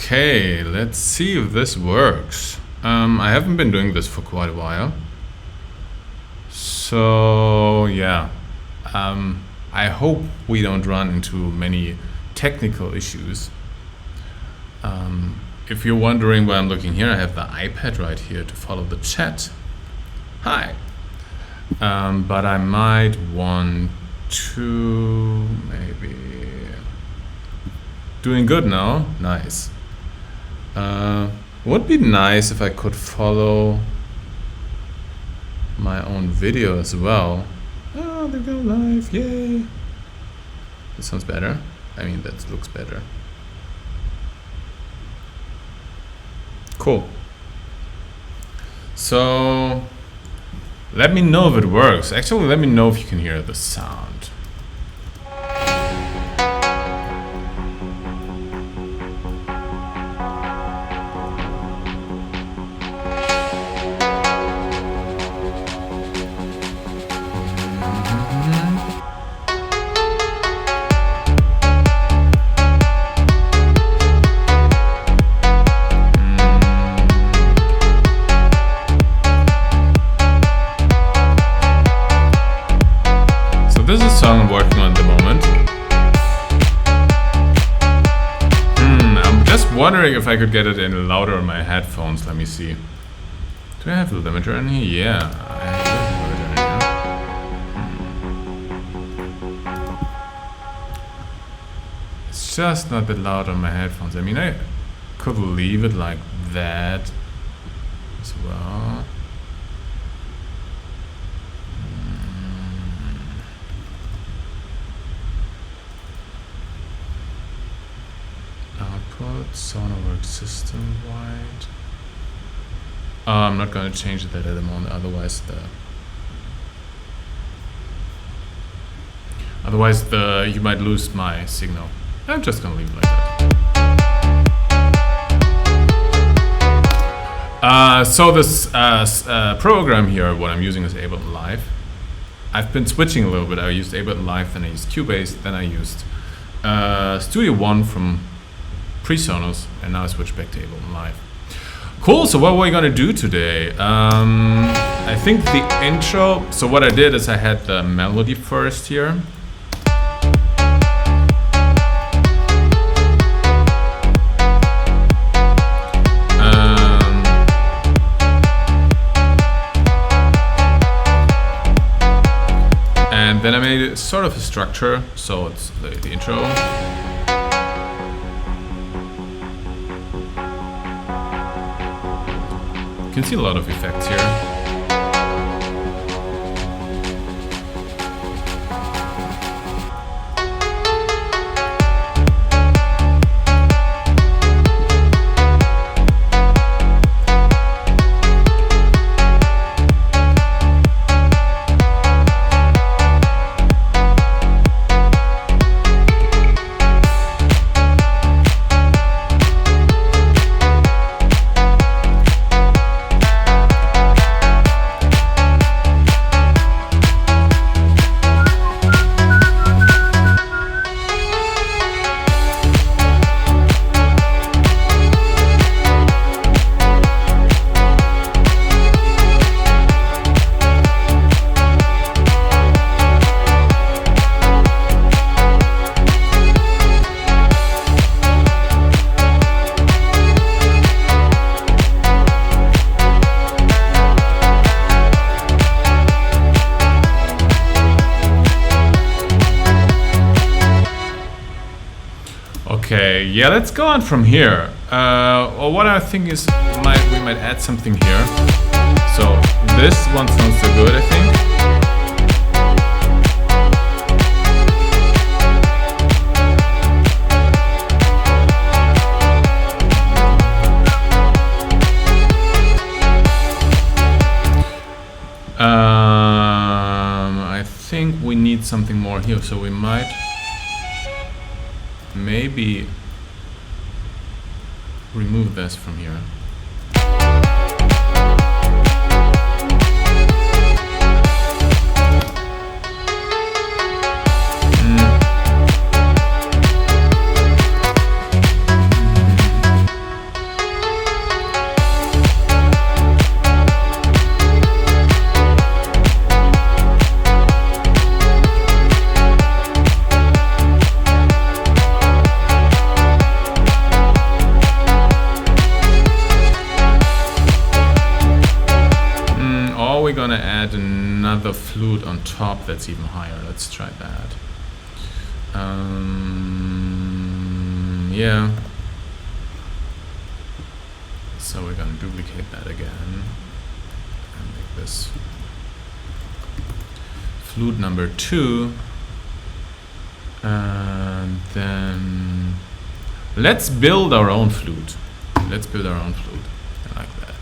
Okay, let's see if this works. I haven't been doing this for quite a while. So yeah, I hope we don't run into many technical issues. If you're wondering why I'm looking here, I have the iPad right here to follow the chat. Hi. But I might want to maybe... Doing good now? Nice. Would be nice if I could follow my own video as well. Oh, they go live, yay! This sounds better. I mean, that looks better. Cool. So, let me know if it works. Actually, let me know if you can hear the sound. This is a song I'm working on at the moment. I'm just wondering if I could get it in louder on my headphones. Let me see. Do I have a limiter in here? Yeah, I have a limiter in here. It's just not that loud on my headphones. I mean, I could leave it like that as well. Sonoworks system wide. I'm not going to change that at the moment, otherwise you might lose my signal. I'm just going to leave it like that. So this program here, what I'm using is Ableton Live. I've been switching a little bit. I used Ableton Live, then I used Cubase, then I used Studio One from PreSonus, and now I switch back to Ableton Live. Cool, so what are we gonna do today? I think the intro, so what I did is I had the melody first here. And then I made it sort of a structure, so it's the intro. You can see a lot of effects here. Okay, yeah, let's go on from here. Or what I think is we might add something here. So this one sounds so good, I think. I think we need something more here, so we might maybe remove this from here. flute on top that's even higher. Let's try that. Yeah. So we're gonna duplicate that again and make this flute number 2. And then let's build our own flute. Let's build our own flute. I like that.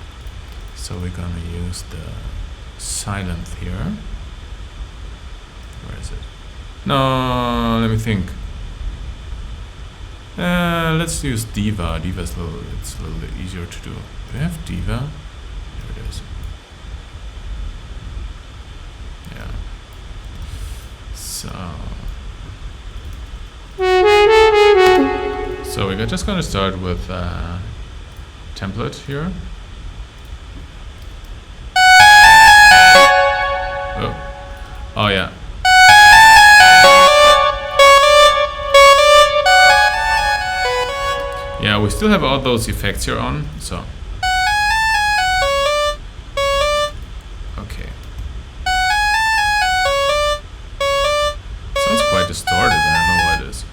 So we're gonna use the silent here. Where is it? No, let me think. Let's use Diva. Diva's it's a little bit easier to do. Do we have Diva? There it is. Yeah. So we're just gonna start with template here. Oh yeah. Yeah, we still have all those effects here on, so. Okay. Sounds quite distorted, I don't know what it is.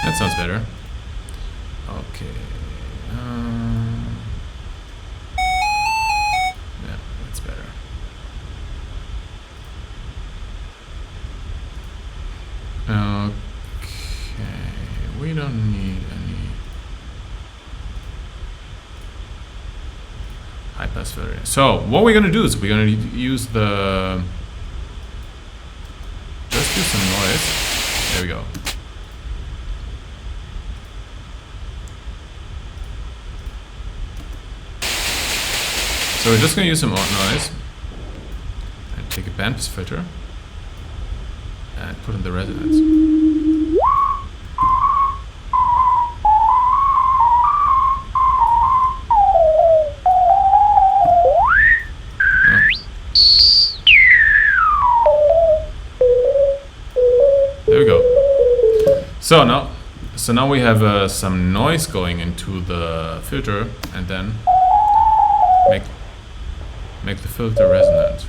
That sounds better. Okay. Yeah, that's better. Okay, we don't need any high pass filter. So what we're gonna do is we're gonna use the just do some noise. There we go. So we're just going to use some noise and take a bandpass filter and put in the resonance. There we go. So now we have some noise going into the filter, and then make the filter resonant.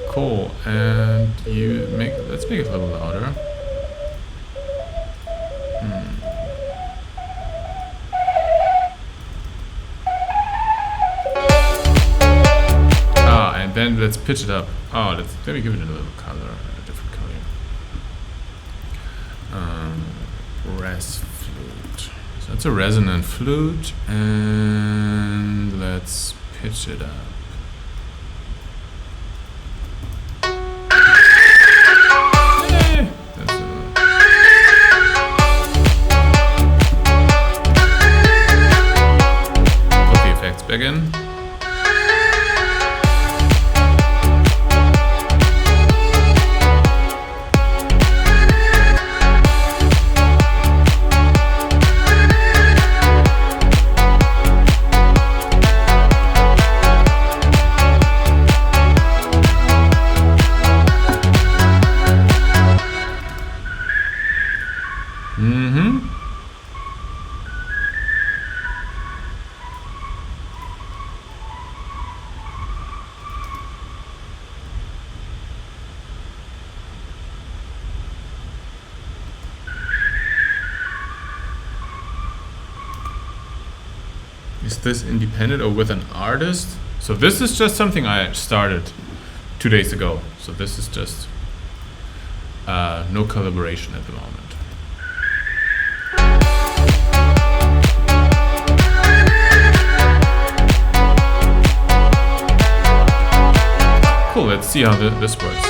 Cool, and let's make it a little louder. And then let's pitch it up. Let me give it a little color, a different color. Res flute. So it's a resonant flute, and let's pitch it up. Again. Is this independent or with an artist? So this is just something I started 2 days ago. So this is just no collaboration at the moment. Cool, let's see how this works.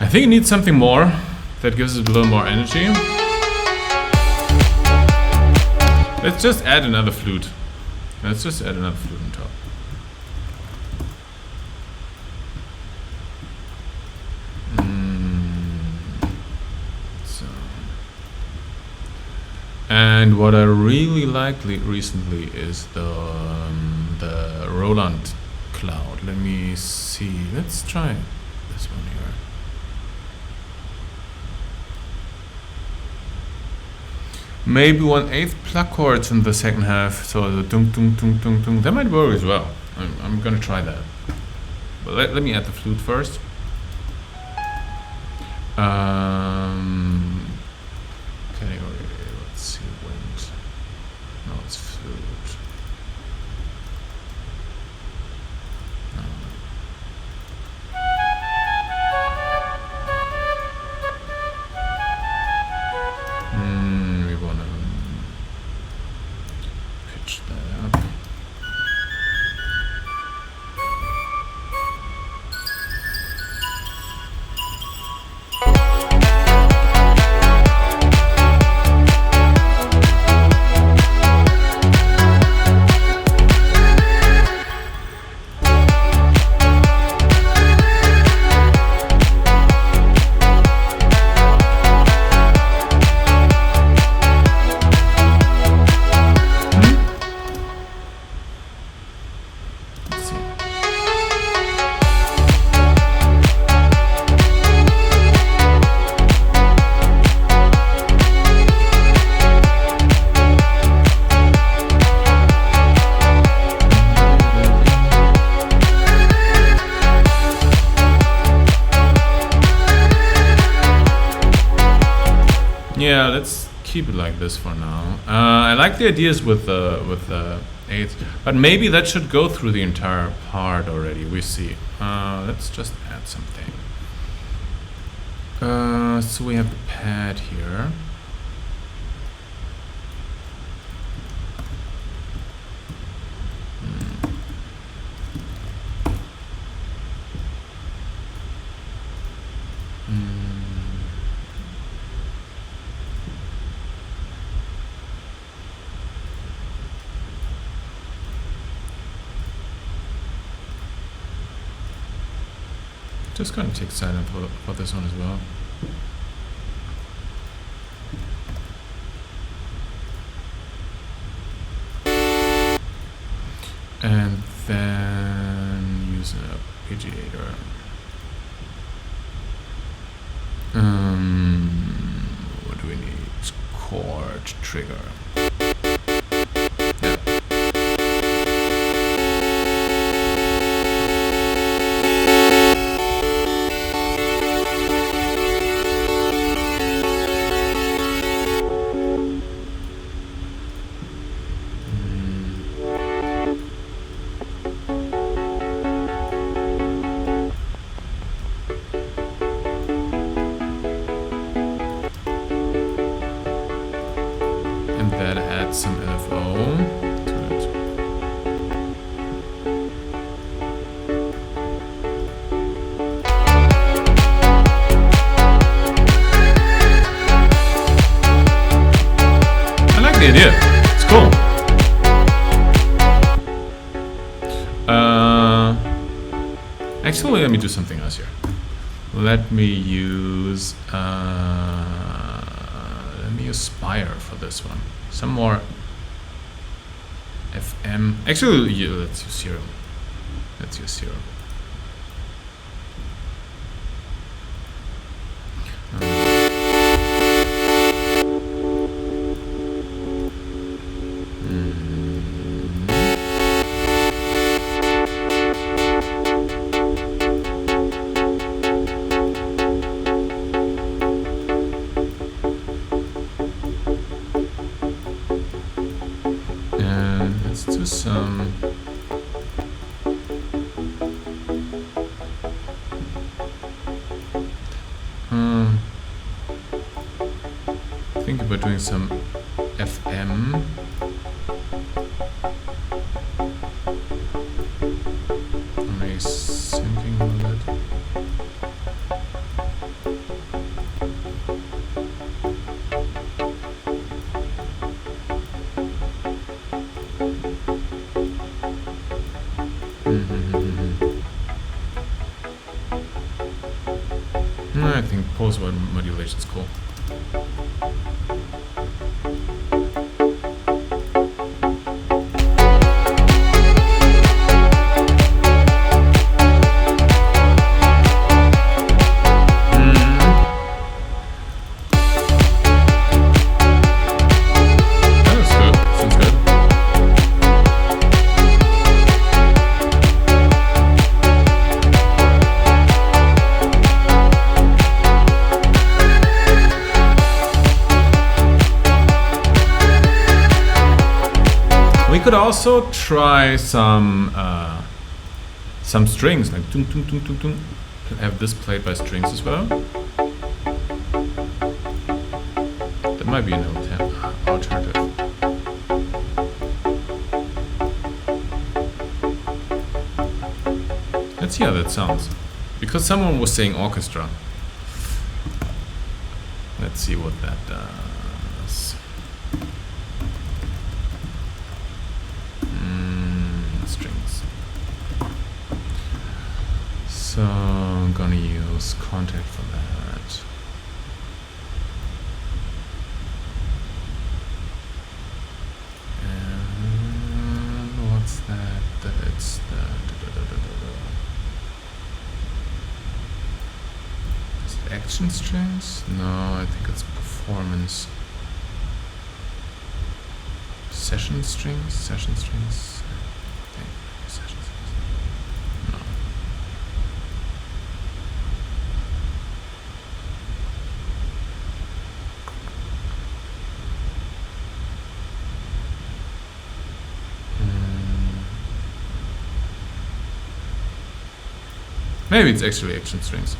I think it needs something more that gives it a little more energy. Let's just add another flute. Let's just add another flute on top. So. And what I really liked recently is the Roland cloud. Let me see. Let's try this one here. Maybe 1/8 pluck chords in the second half, so the dung dung dung dung dung. That might work as well. I'm gonna try that. But let me add the flute first. Category, let's see, wind. No, it's flute. We wanna pitch that up. Yeah, let's keep it like this for now. I like the ideas with the eighth, but maybe that should go through the entire part already. We see. Let's just add something. So we have the pad here. Just gonna take silent for this one as well. And then use an arpeggiator. What do we need? Chord trigger. Some LFO to it. I like the idea. It's cool. Actually, let me do something else here. let me use Spire for this one. Some more FM. Actually, yeah, let's use Zero. Let's use Zero. Let's do some think about doing some FM. Maybe syncing a little bit. I think pulse modulation is cool. We could also try some strings, like tung tung tung tung tung. Have this played by strings as well. That might be an alternative. Let's see how that sounds. Because someone was saying orchestra. Let's see what that does. Strings. So I'm gonna use contact for that. And what's that? It's the is it action strings? No, I think it's performance. Session strings? Session strings? I think session strings. No. Maybe it's actually action strings.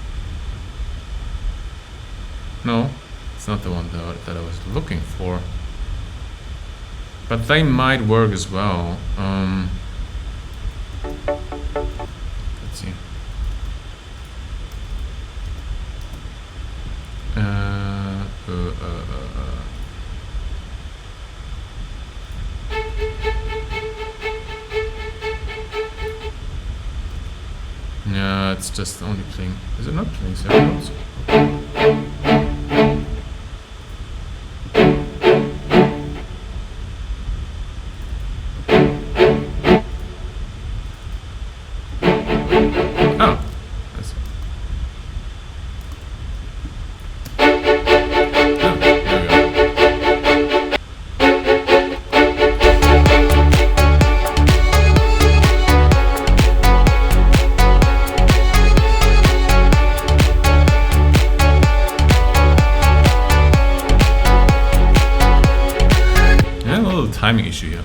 No, it's not the one that I was looking for. But they might work as well. Let's see. Yeah, it's just only playing. Is it not playing 7 notes? Timing issue here.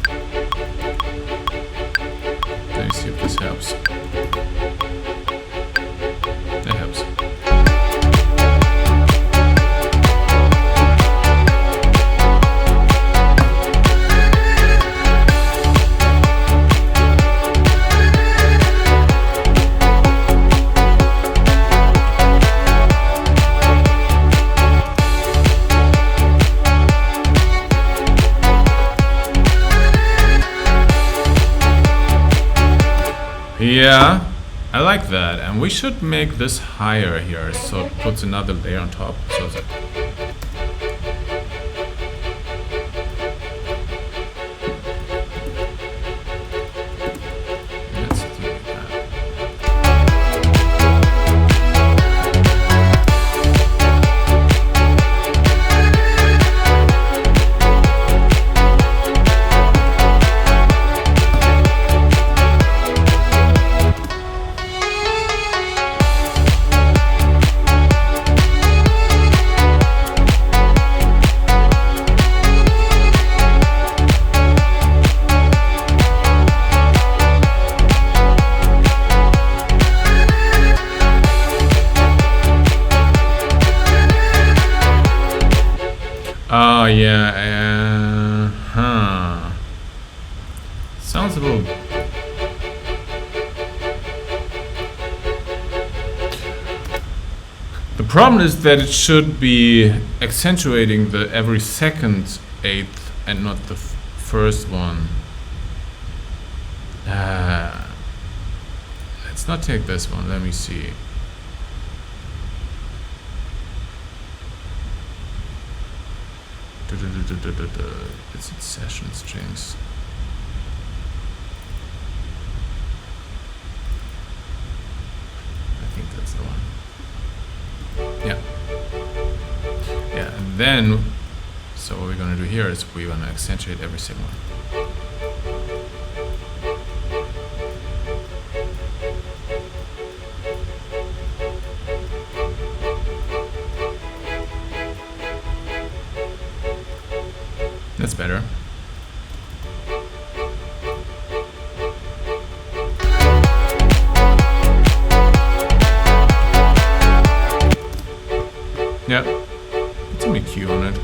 Let me see if this helps. That helps. Yeah, I like that, and we should make this higher here, so it puts another layer on top. So it's let's do that. Oh yeah, sounds a little. The problem is that it should be accentuating the every second eighth and not the first one. Let's not take this one. Let me see. It's in session strings. I think that's the one. Yeah. Yeah, and then, so what we're gonna do here is we're gonna accentuate every single one. That's better. Yeah, it's a MQ on it.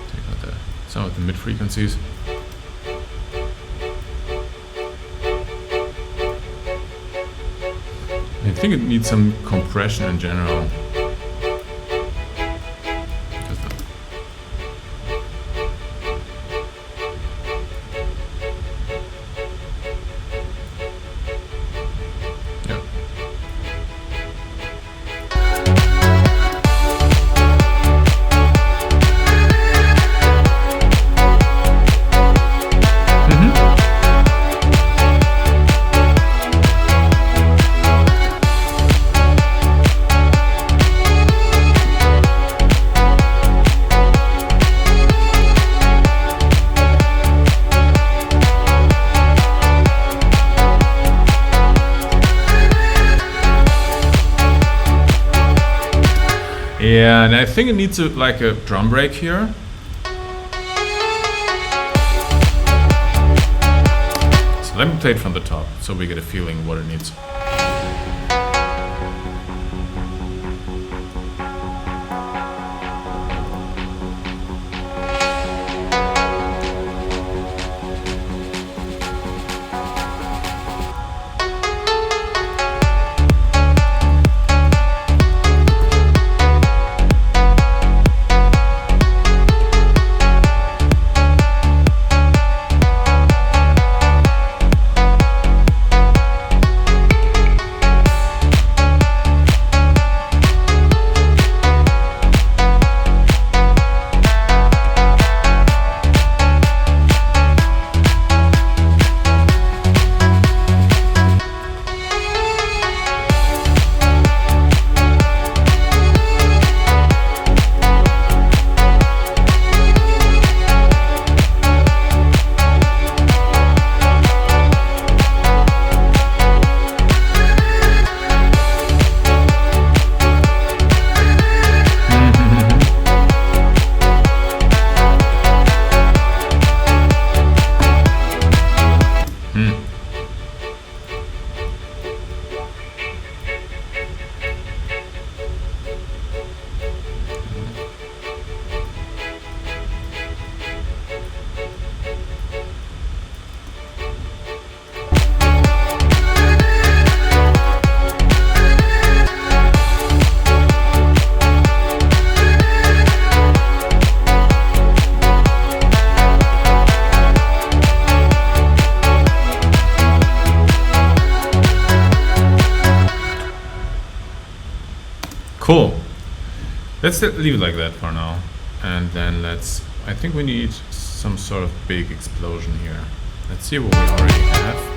Take out some of the mid frequencies. I think it needs some compression in general. Yeah. Yeah, and I think it needs like a drum break here. So let me play it from the top so we get a feeling what it needs. Cool. Let's leave it like that for now. And then I think we need some sort of big explosion here. Let's see what we already have.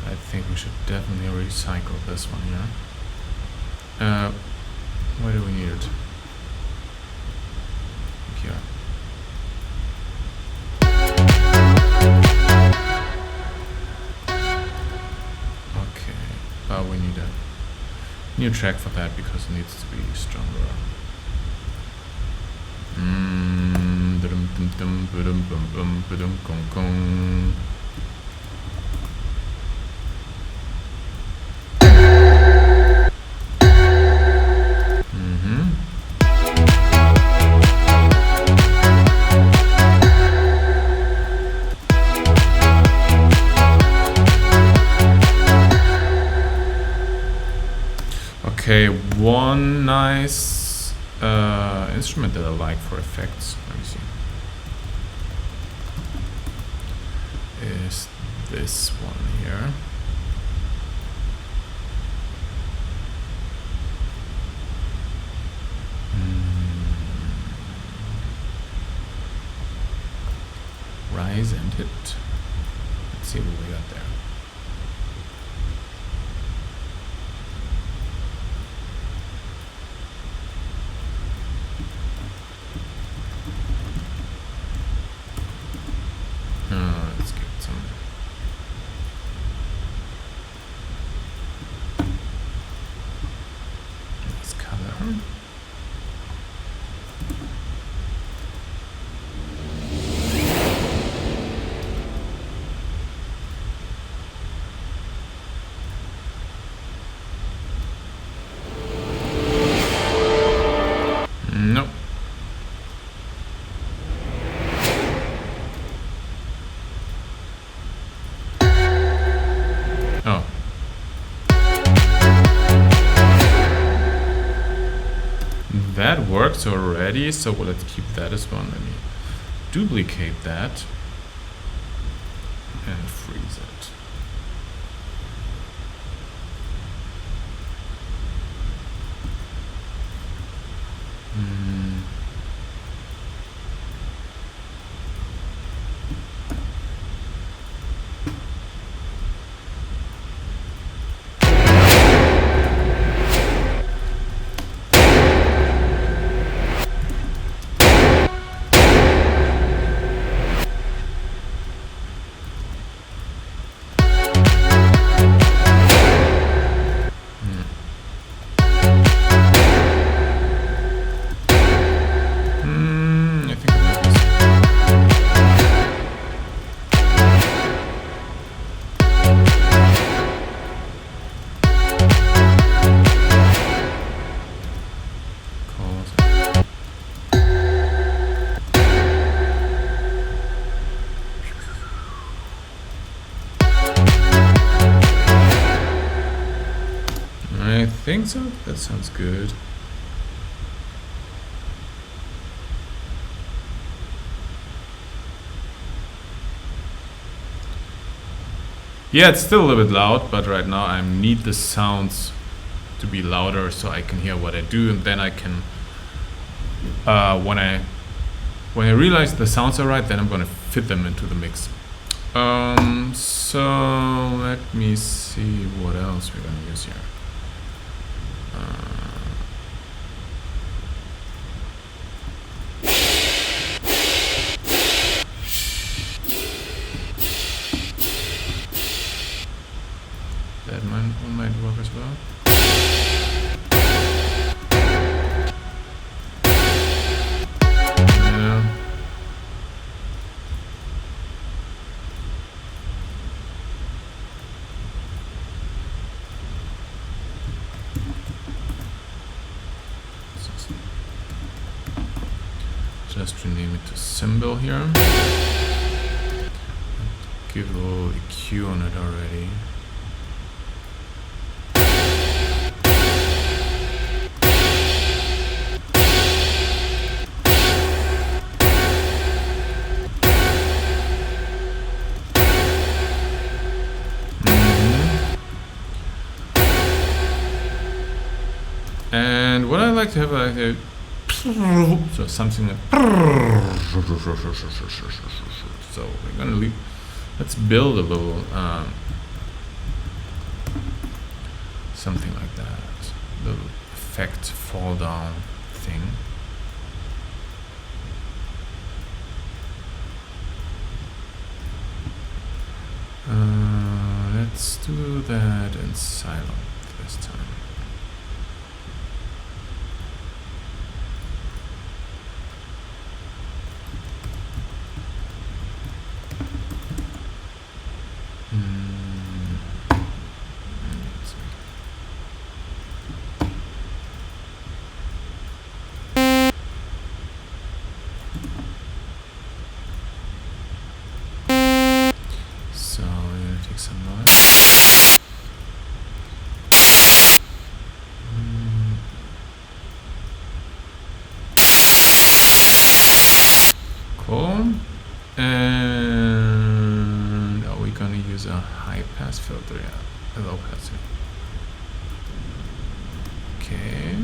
I think we should definitely recycle this one here. Where do we need it? Here. Okay, but we need a new track for that because it needs to be stronger. Okay, one nice instrument that I like for effects, let me see, is this one here. Rise and hit. Let's see what we got there. Let's get some. Nice color. Nope. Oh. That works already, so let's keep that as one. Let me duplicate that and freeze it. I think so. That sounds good. Yeah, it's still a little bit loud, but right now I need the sounds to be louder so I can hear what I do, and then I can when I realize the sounds are right, then I'm gonna fit them into the mix. So let me see what else we're gonna use here. That might work as well. Yeah. Just rename it to symbol here. Give a little EQ on it already. And what I like to have like a so something like so we're gonna leave. Let's build a little something like that, little effect fall down thing. Let's do that in silent this time. So we're gonna take some noise. Cool. And are we gonna use a high pass filter? Yeah, a low pass. Okay.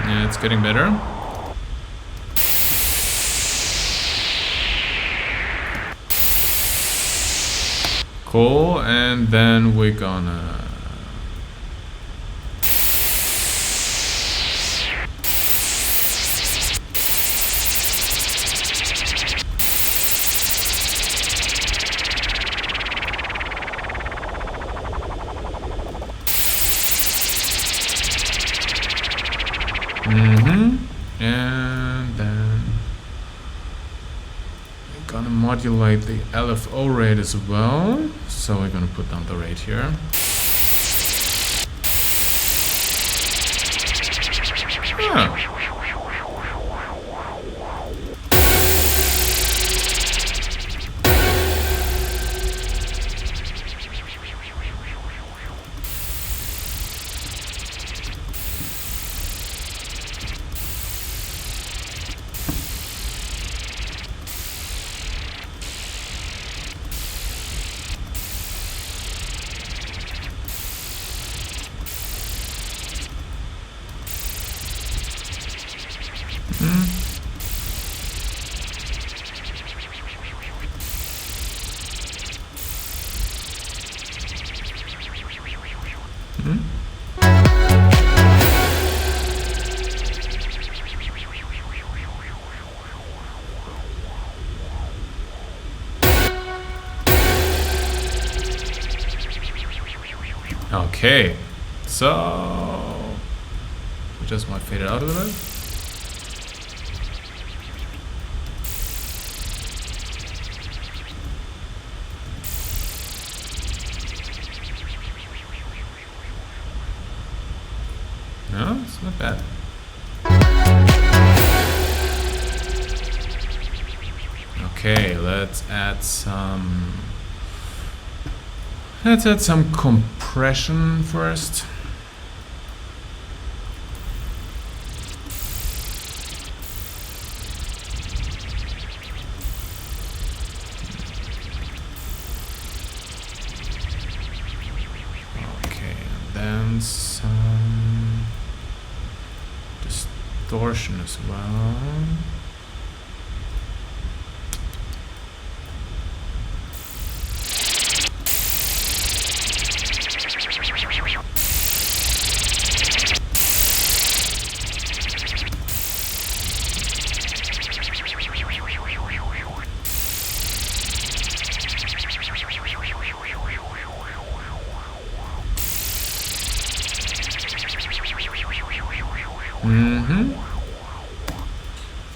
Yeah, it's getting better. Cool, and then we're gonna and then we're gonna modulate the LFO rate as well. So we're gonna put down the rate here. Ah. Okay, so we just might fade it out a little bit. No, it's not bad. Okay, let's add some compression first. Okay, and then some distortion as well.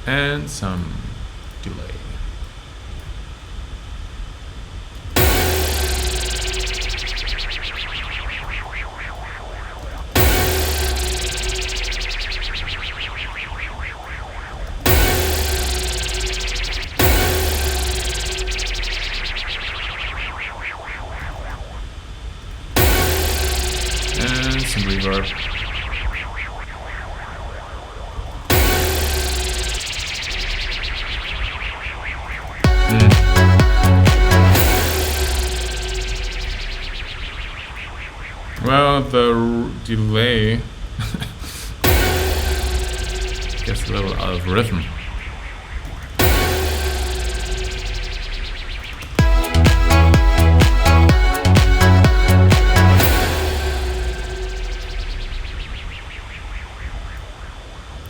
And some delay. And some reverb. Well, the delay gets a little out of rhythm.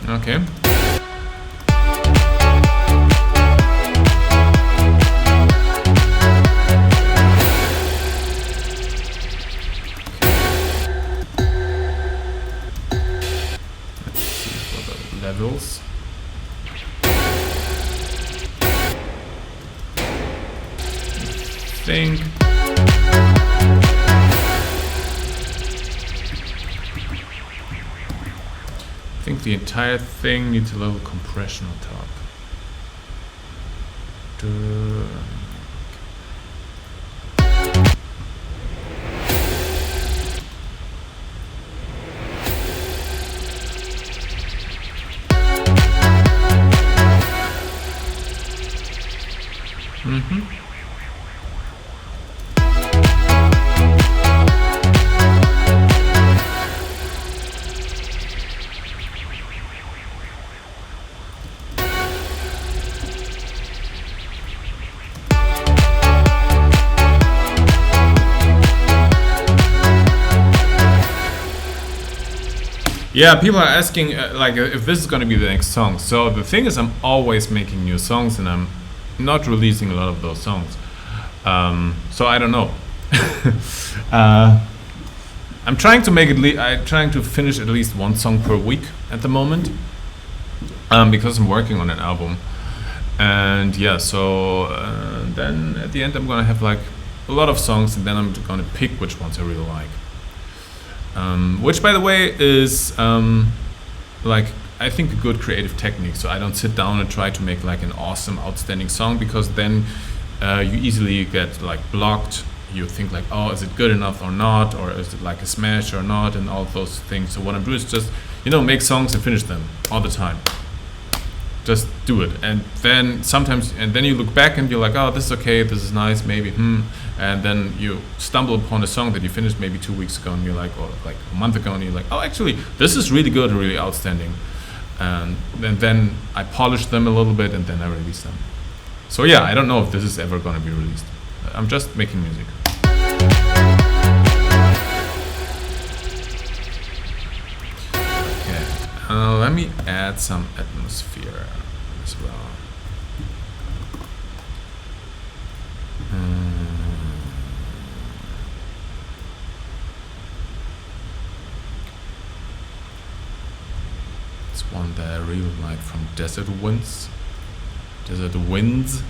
Okay. Levels. I think the entire thing needs a little compression on top. Yeah, people are asking like if this is going to be the next song. So the thing is, I'm always making new songs, and I'm not releasing a lot of those songs. So I don't know. I'm trying to make it. I'm trying to finish at least one song per week at the moment, because I'm working on an album. And yeah, so then at the end, I'm gonna have like a lot of songs, and then I'm gonna pick which ones I really like. Which, by the way, is like I think a good creative technique. So I don't sit down and try to make like an awesome, outstanding song, because then you easily get like blocked. You think like, oh, is it good enough or not, or is it like a smash or not, and all those things. So what I'm doing is just, make songs and finish them all the time. Just do it, and then sometimes, and then you look back and you're like, oh, this is okay, this is nice, maybe, and then you stumble upon a song that you finished maybe 2 weeks ago, and you're like, or like a month ago, and you're like, oh, actually, this is really good, really outstanding, and then I polish them a little bit, and then I release them. So yeah, I don't know if this is ever going to be released. I'm just making music. Let me add some atmosphere as well. It's one that I really like from Desert Winds. Desert Winds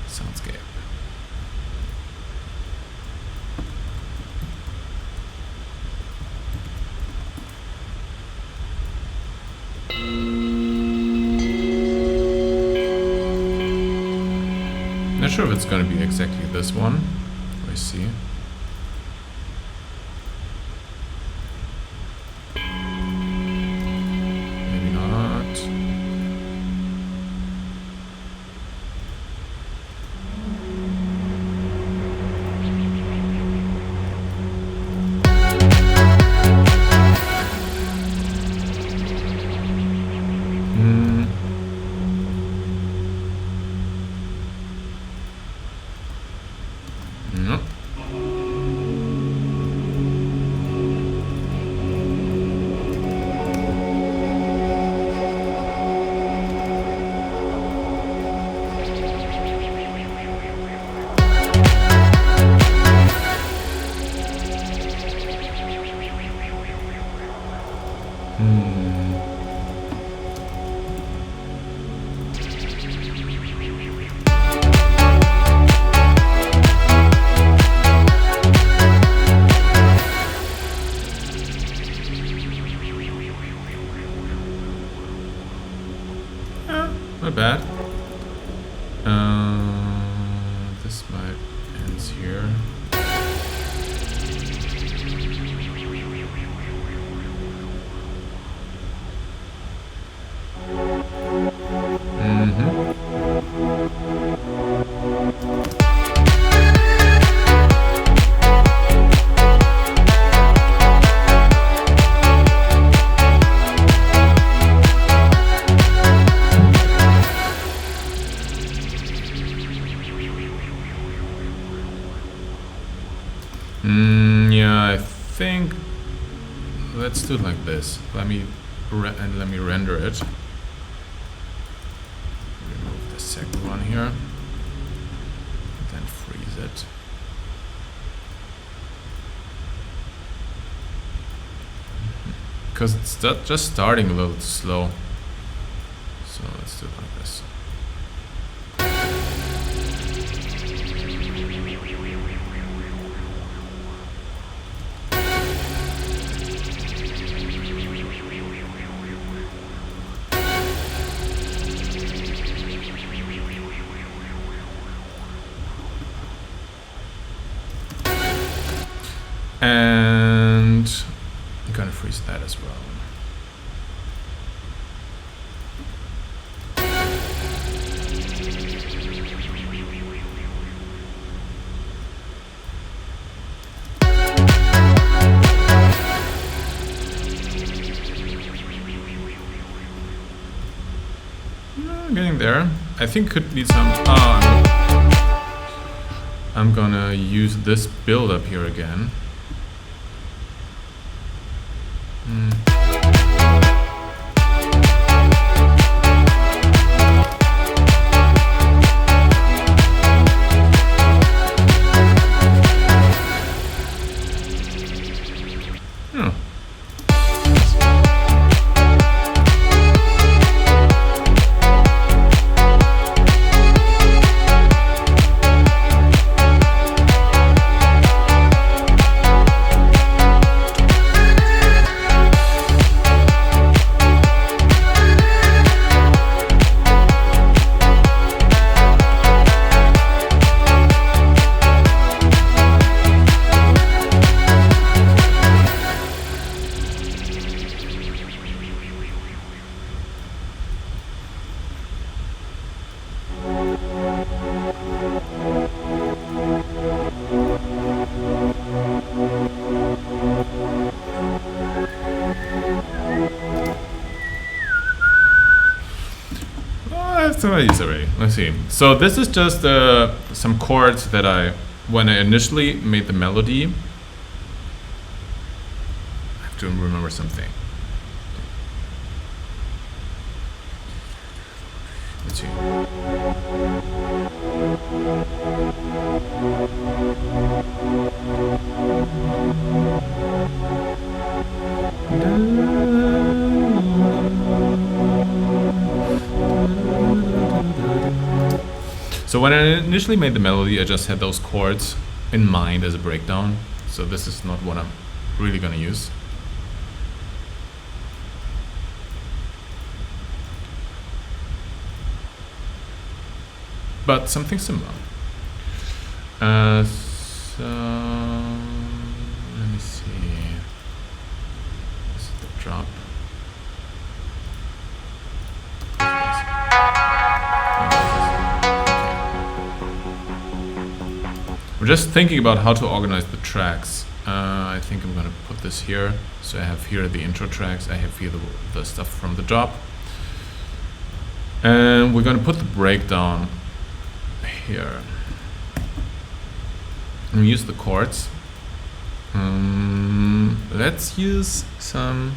Soundscape. Not sure if it's going to be exactly this one. Let's see. Maybe not. No. bad. This might end here. Yeah, I think let's do it like this. Let me render it. Remove the second one here, then freeze it. Because it's just starting a little slow. So let's do it like this. And I'm gonna freeze that as well. I'm getting there. I think could need some. I'm gonna use this build up here again. Already. Let's see. So this is just some chords that when I initially made the melody, I have to remember something. Let's see. So when I initially made the melody, I just had those chords in mind as a breakdown. So this is not what I'm really gonna use. But something similar. So let me see. This is the drop. I'm just thinking about how to organize the tracks. I think I'm gonna put this here. So I have here the intro tracks. I have here the stuff from the drop. And we're gonna put the breakdown here. And use the chords. Let's use some.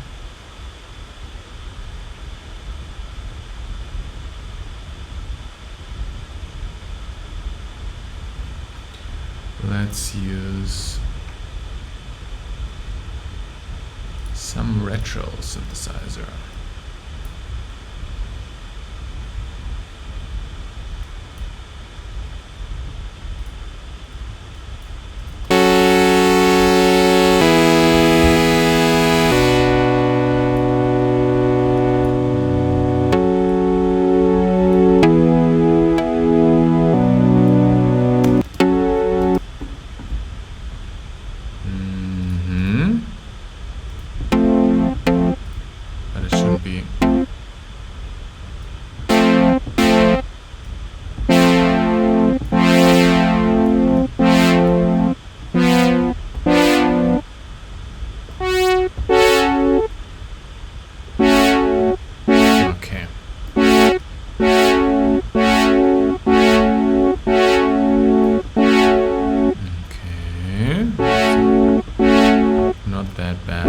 Let's use some retro synthesizer. be. Okay. Okay. Not that bad.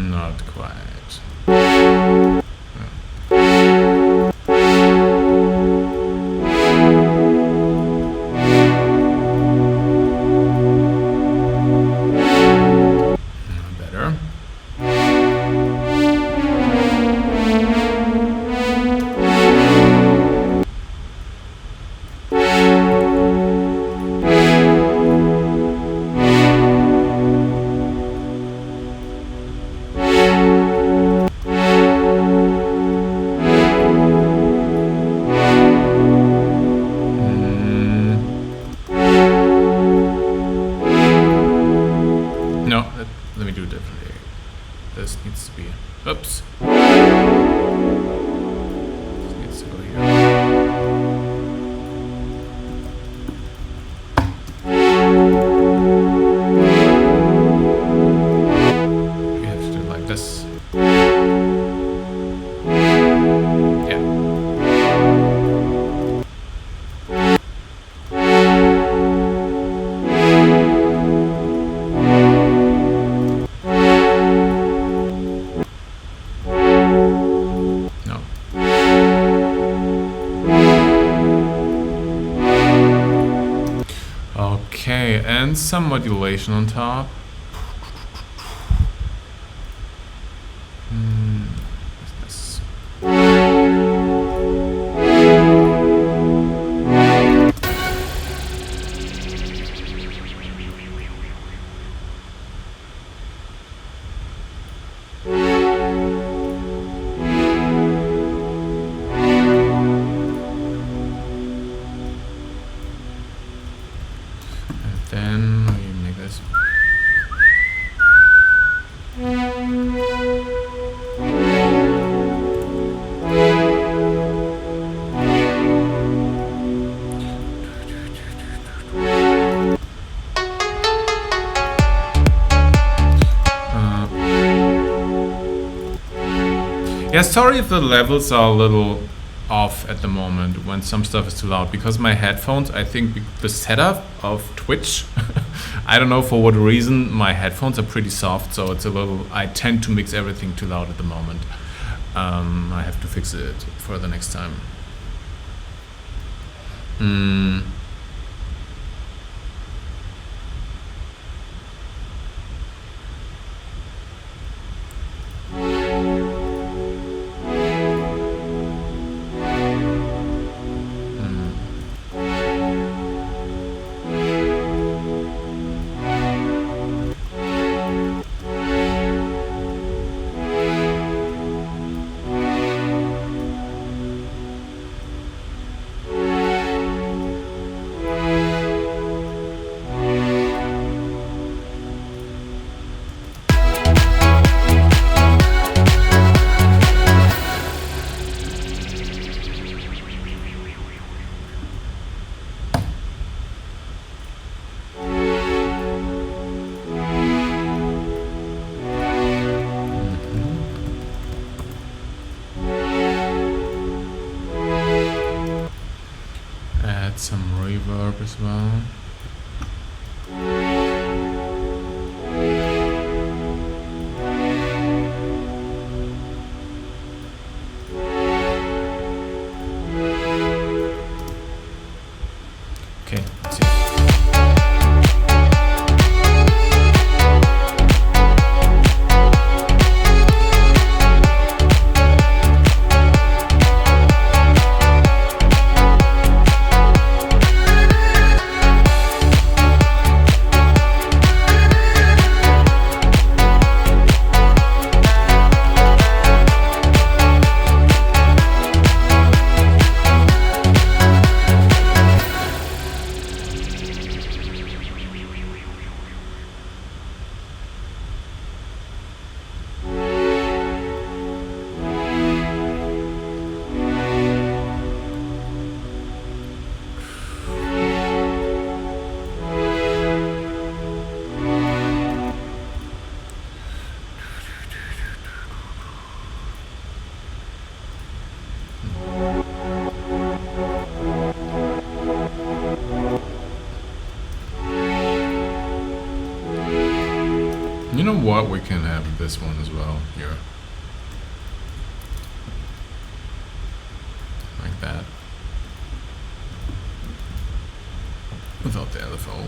Not quite. Better. No, let me do it differently. This needs to be. Oops. This needs to go here. We have to do it like this. Yeah. No. Okay, and some modulation on top. What's this? And then we make this. Yeah, sorry if the levels are a little off at the moment when some stuff is too loud, because my headphones, I think the setup of Twitch, I don't know for what reason, my headphones are pretty soft, so it's a little, I tend to mix everything too loud at the moment. I have to fix it for the next time. Add some reverb as well. Okay, let's see. You know what? We can have this one as well here. Like that. Without the LFO.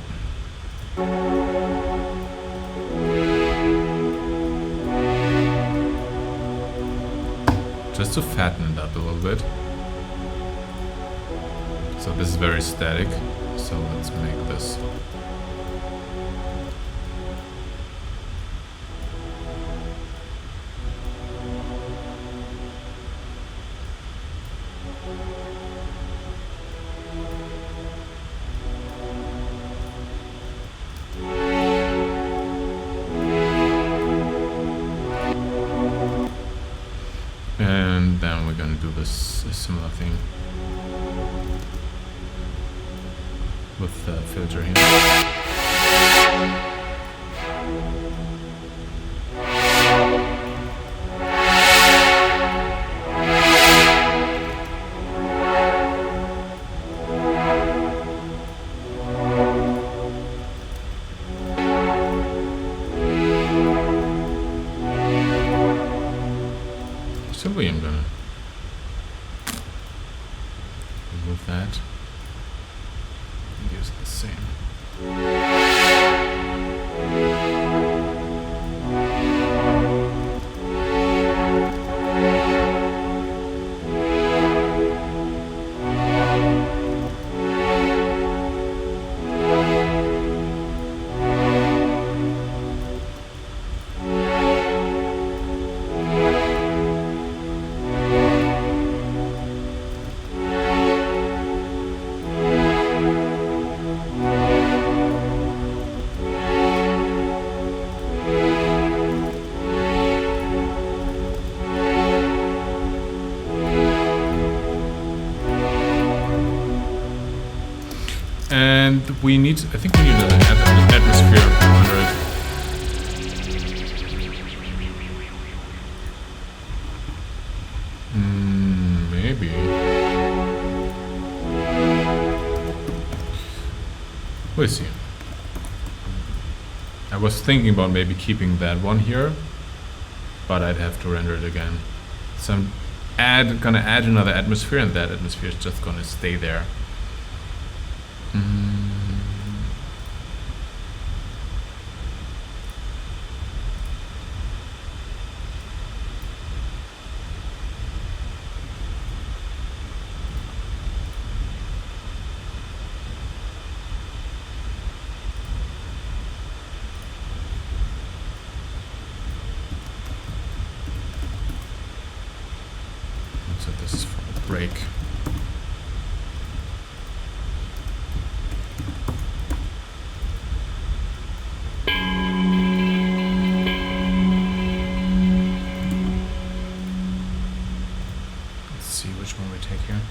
Just to fatten it up a little bit. So this is very static. So let's make this. And then we're gonna do this a similar thing with the filter here. Simply I'm gonna remove that and use the same. And we need, I think we need an atmosphere under it. Maybe. We'll see. I was thinking about maybe keeping that one here, but I'd have to render it again. So I'm gonna add another atmosphere, and that atmosphere is just gonna stay there. So this is for the break. Let's see which one we take here.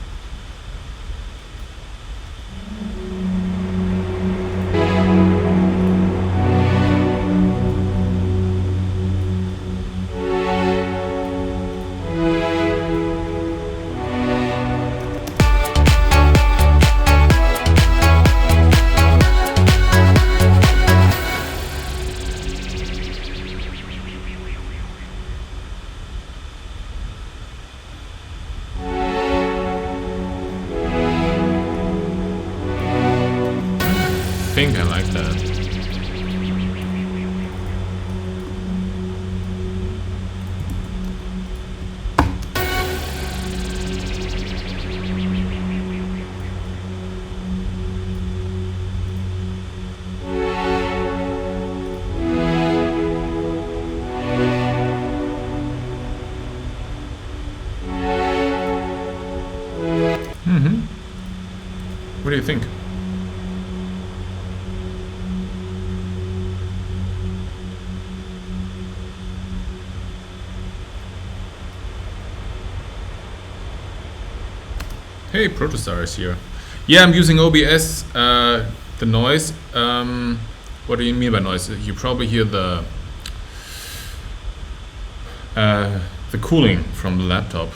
I think I like that. What do you think? Hey, Protostar is here. Yeah, I'm using OBS. The noise. What do you mean by noise? You probably hear the cooling from the laptop.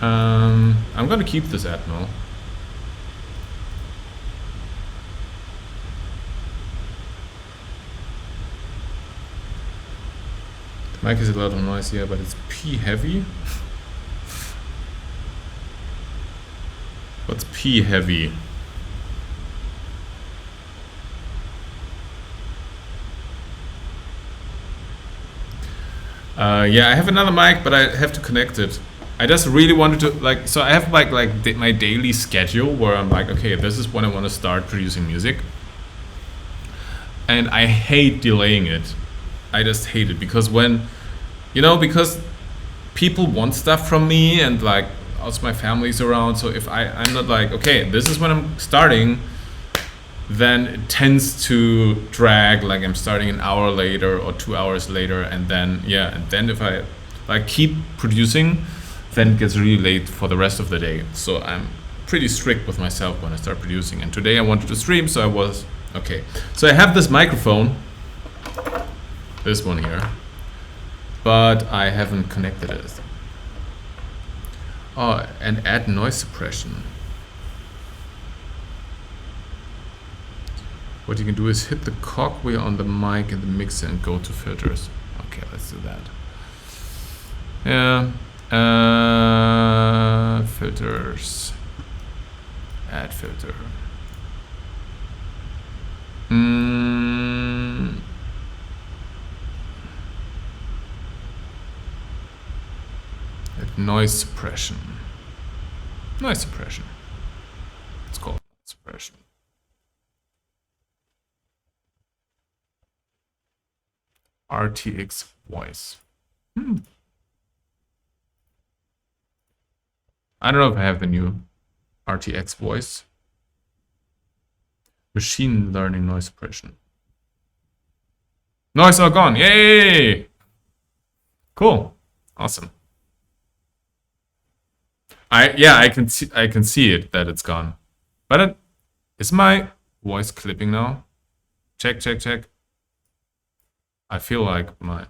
I'm gonna keep this Admiral. The mic is a lot of noise here, but it's P heavy. What's P heavy? Yeah, I have another mic, but I have to connect it. I just really wanted to like, so I have like my daily schedule where I'm like, okay, this is when I want to start producing music, and I hate delaying it. I just hate it because when, because people want stuff from me and like also my family's around. So if I'm not like, okay, this is when I'm starting, then it tends to drag, like I'm starting an hour later or 2 hours later, and then if I like keep producing, then it gets really late for the rest of the day. So I'm pretty strict with myself when I start producing, and today I wanted to stream, so I was okay. So I have this microphone, this one here, but I haven't connected it. Oh, and add noise suppression. What you can do is hit the cogwheel on the mic in the mixer and go to filters. Okay, let's do that. Yeah. Filters. Add filter. Noise suppression. Noise suppression. It's called noise suppression. RTX voice. I don't know if I have the new RTX voice. Machine learning noise suppression. Noise all gone. Yay! Cool. Awesome. I can see it that it's gone. But is my voice clipping now? Check. I feel like my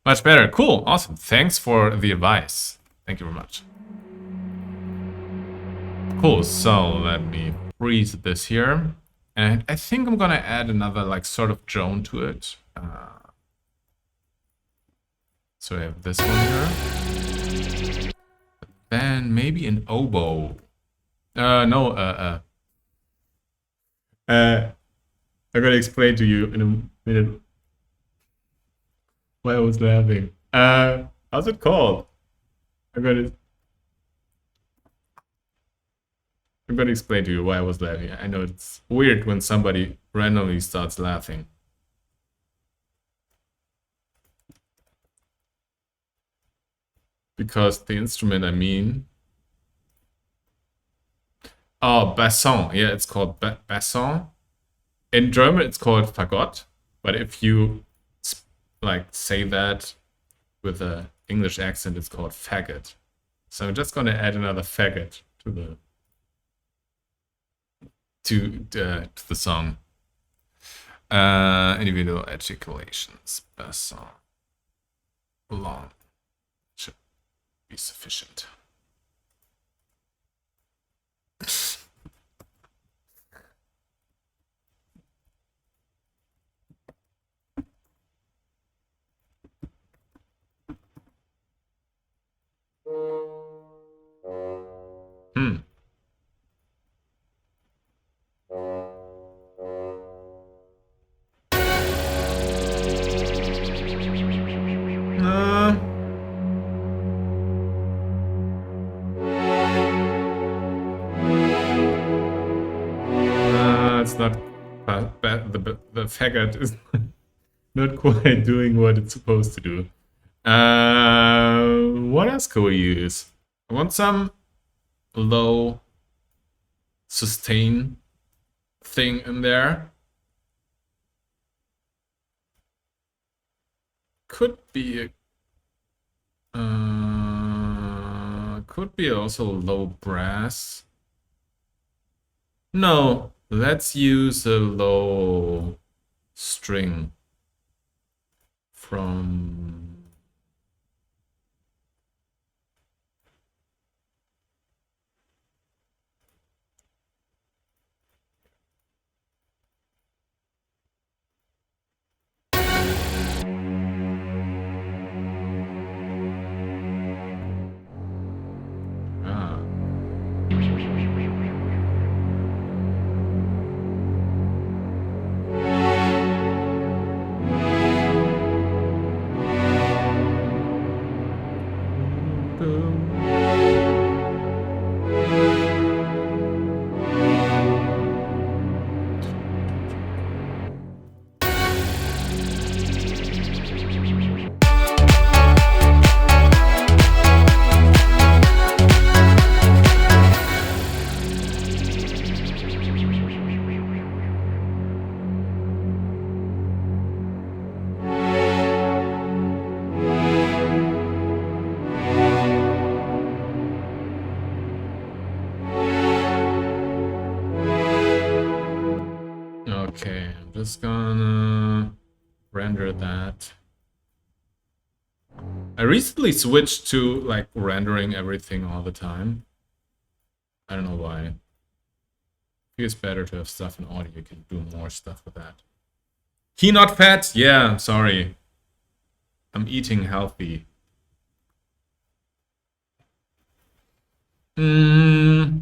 much better. Cool. Awesome. Thanks for the advice. Thank you very much. Cool. So let me freeze this here. And I think I'm gonna add another like sort of drone to it. So I have this one here. Then maybe an oboe. I'm gonna explain to you in a minute why I was laughing. How's it called? I'm gonna explain to you why I was laughing. I know it's weird when somebody randomly starts laughing. Because the instrument I mean... Oh, basson. Yeah, it's called basson. In German, it's called Fagott. But if you like say that with an English accent, it's called faggot. So I'm just gonna add another faggot to the to the song. Individual articulations, basson, long should be sufficient. It's not the faggot is not quite doing what it's supposed to do. What else can we use? I want some low sustain thing in there. Could be also low brass. No, Let's use a low string from ah. Okay, I'm just gonna render that. I recently switched to like rendering everything all the time. I don't know why. I think it's better to have stuff in audio. You can do more stuff with that. He not fat? Yeah, I'm sorry. I'm eating healthy. Mm.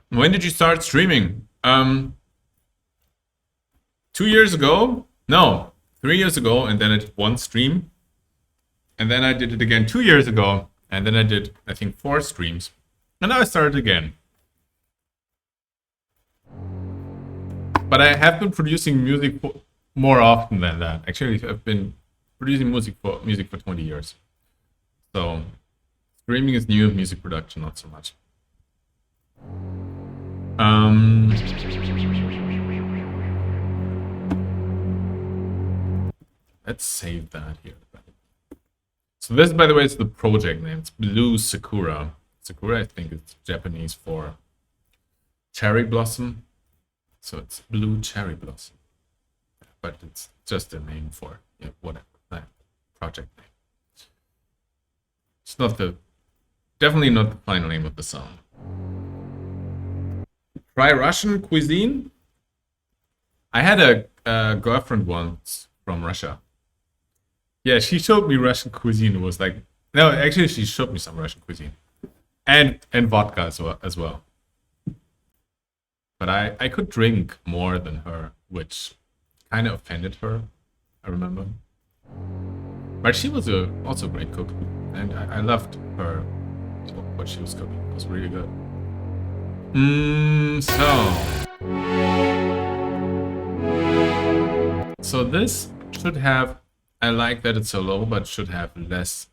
When did you start streaming? 2 years ago? No, 3 years ago, and then I did one stream. And then I did it again 2 years ago. And then I did, I think, 4 streams. And now I started again. But I have been producing music more often than that. Actually, I've been producing music for 20 years. So streaming is new, music production not so much. Let's save that here. So this, by the way, is the project name. It's Blue Sakura. Sakura, I think it's Japanese for cherry blossom. So it's Blue Cherry Blossom. But it's just a name for whatever that project name. It's not definitely not the final name of the song. Try Russian cuisine. I had a girlfriend once from Russia. Yeah, she showed me Russian cuisine. It was like, no, actually, she showed me some Russian cuisine, and vodka as well. But I could drink more than her, which kind of offended her. I remember. But she was also a great cook, and I loved her. What she was cooking it was really good. So this should have. I like that it's so low, but should have less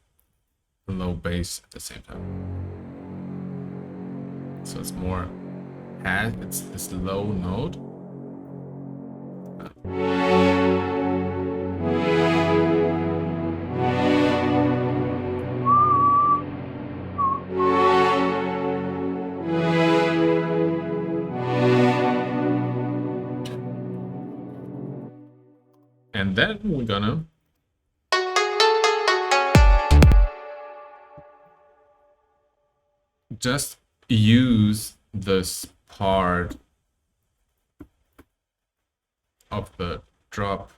low bass at the same time. So it's more. It's this low note. And then we're gonna just use this part of the drop.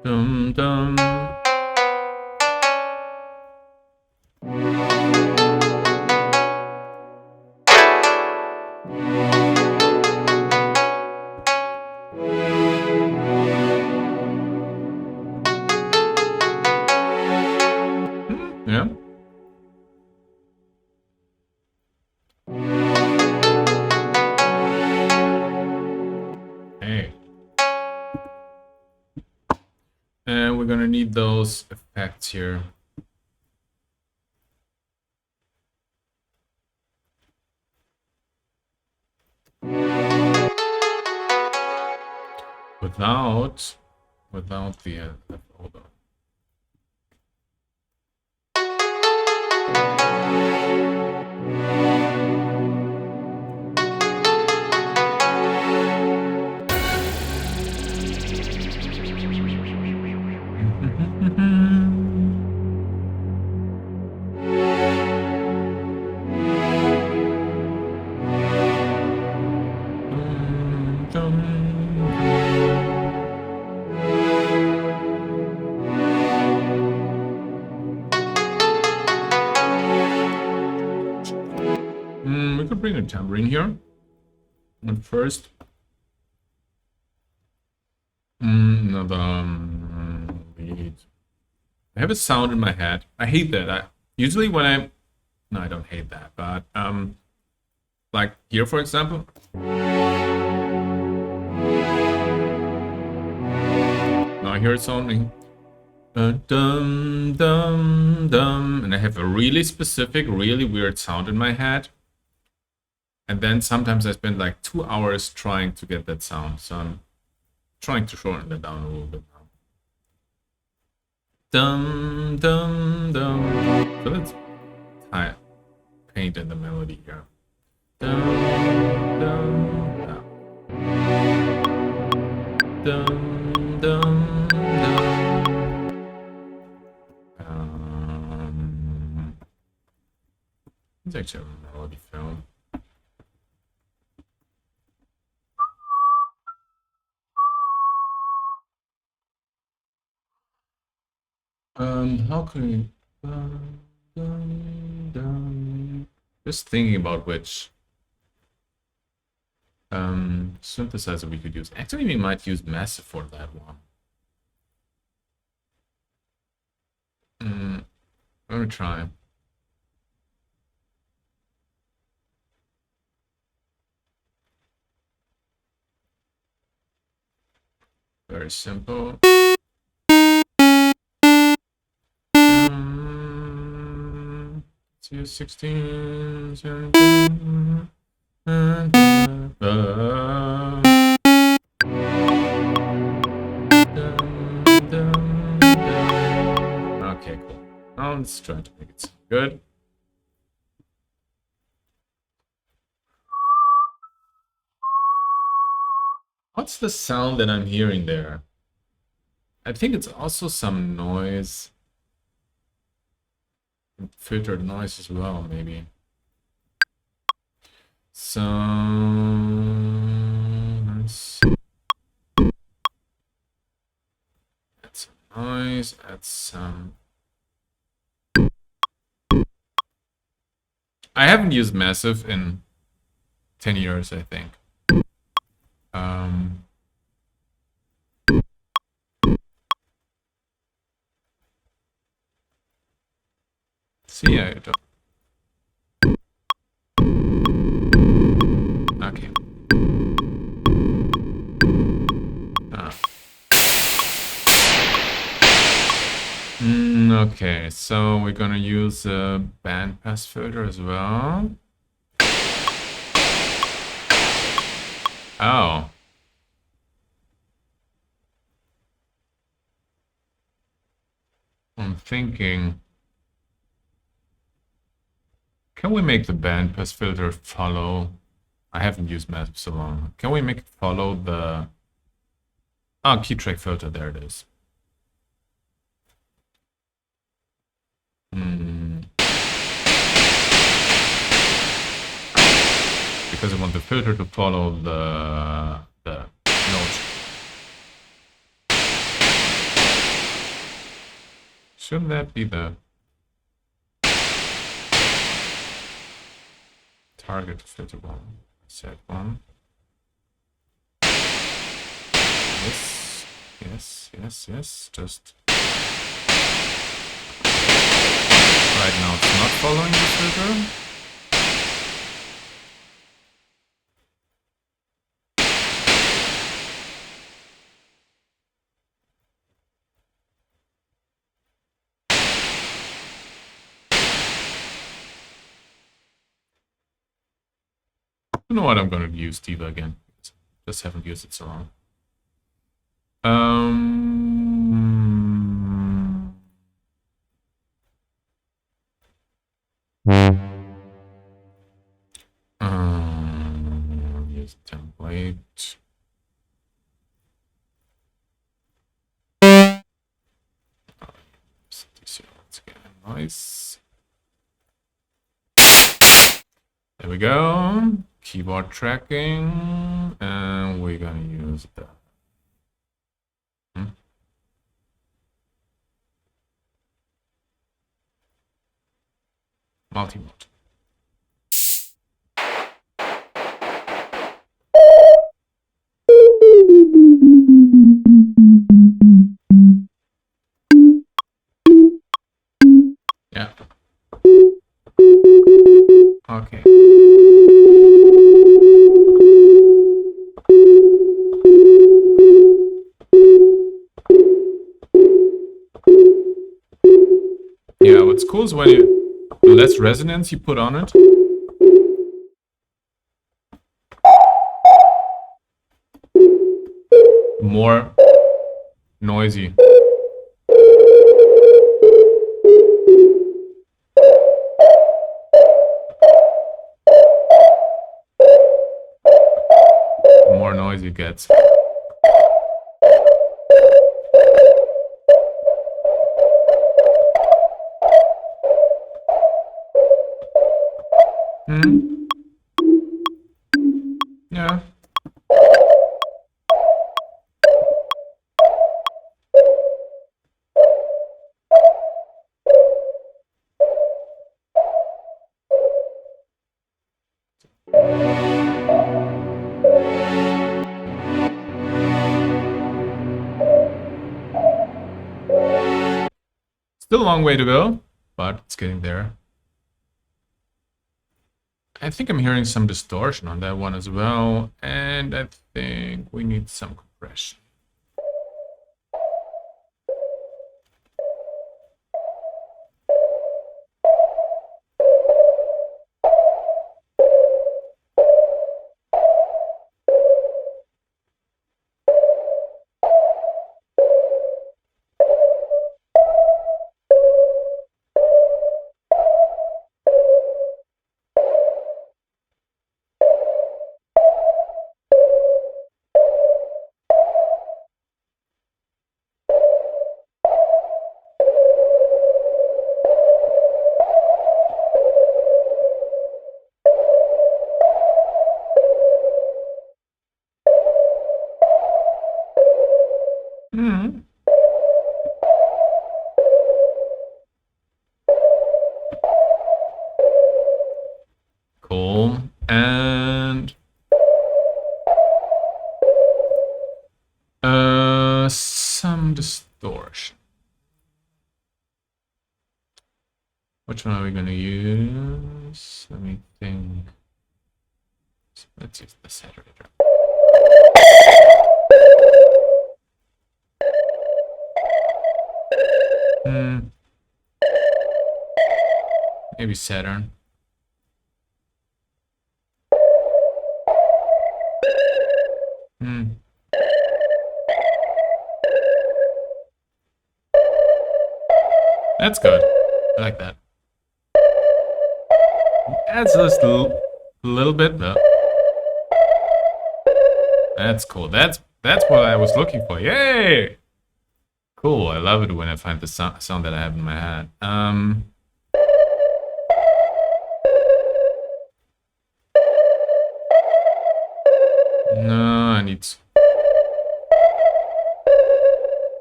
Dum dum. Yeah. Hey. And we're gonna need those effects here. Without the hold on. We could bring a tambourine here. And first, another lead. I have a sound in my head. I hate that. Usually when no, I don't hate that, but like here, for example. Now here it's only dum dum dum, and I have a really specific, really weird sound in my head. And then sometimes I spend like 2 hours trying to get that sound. So I'm trying to shorten that down a little bit now. Dum dum dum. So let's paint in the melody here. Dum dum dum. Dum dum dum. It's actually a melody film. How can we? Just thinking about which synthesizer we could use. Actually, we might use Massive for that one. Let me try. Very simple. Let's use 16. Okay, cool. Now let's try to make it sound good. What's the sound that I'm hearing there? I think it's also some noise. Filtered noise as well, maybe. So let's add some noise, add some. I haven't used Massive in 10 years, I think. See, I don't. Okay. Okay, so we're gonna use a bandpass filter as well. Oh. I'm thinking, can we make the bandpass filter follow? I haven't used Massive so long. Can we make it follow the key track filter? There it is. Because I want the filter to follow the note. Shouldn't that be the target filter one? Set one. Yes, yes, yes, yes. Just right now it's not following the filter. You know what? I'm gonna use Diva again. Just haven't used it so long. Use template. Let's get a nice. There we go. Keyboard tracking, and we're gonna use the multi-mode. Yeah. Okay. Yeah, what's cool is when the less resonance you put on it, more noisy. The more noisy it gets. Yeah. Still a long way to go, but it's getting there. I think I'm hearing some distortion on that one as well, and I think we need some compression. Cool. And some distortion. Which one are we gonna use? Let me think. Let's use the saturator. Maybe Saturn. That's good. I like that. Adds just a little bit though. That's cool. That's what I was looking for. Yay! Cool. I love it when I find the sound that I have in my head. No, I need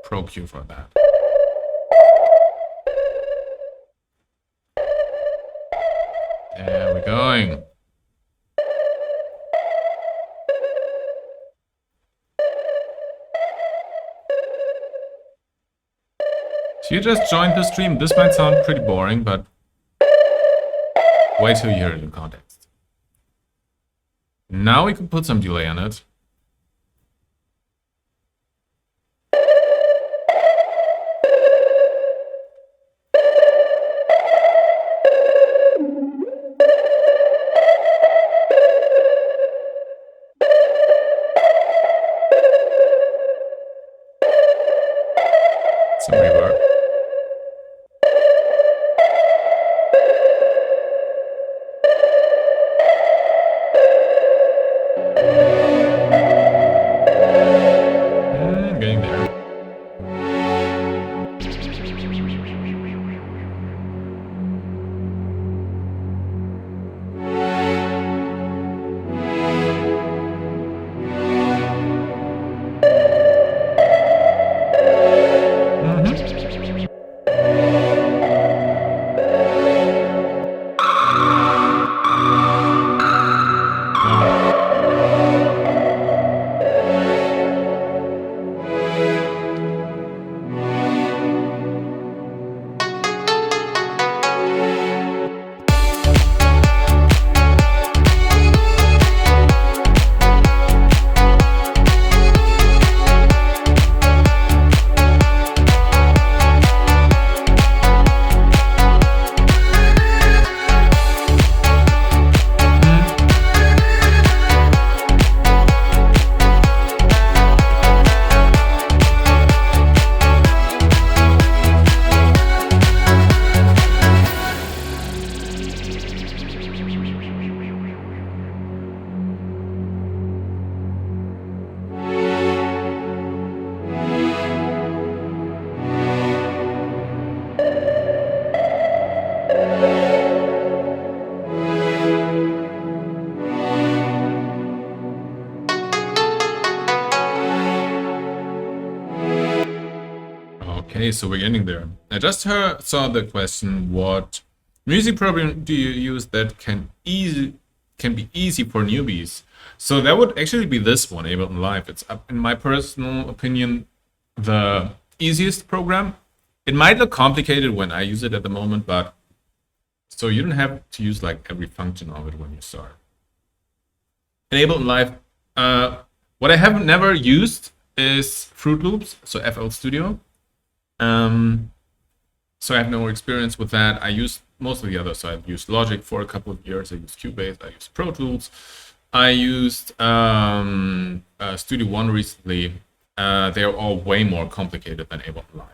Pro Q for that. There we're going. If you just joined the stream, this might sound pretty boring, but wait till you hear it in context. Now we can put some delay on it. Some reverb. Getting there. Okay, so we're getting there. I just saw the question: what music program do you use that can be easy for newbies? So that would actually be this one, Ableton Live. It's, in my personal opinion, the easiest program. It might look complicated when I use it at the moment, but so you don't have to use like every function of it when you start. In Ableton Live, what I have never used is Fruit Loops, so FL Studio. So I have no experience with that. I used most of the others. So I've used Logic for a couple of years. I used Cubase. I used Pro Tools. I used Studio One recently. They're all way more complicated than Ableton Live.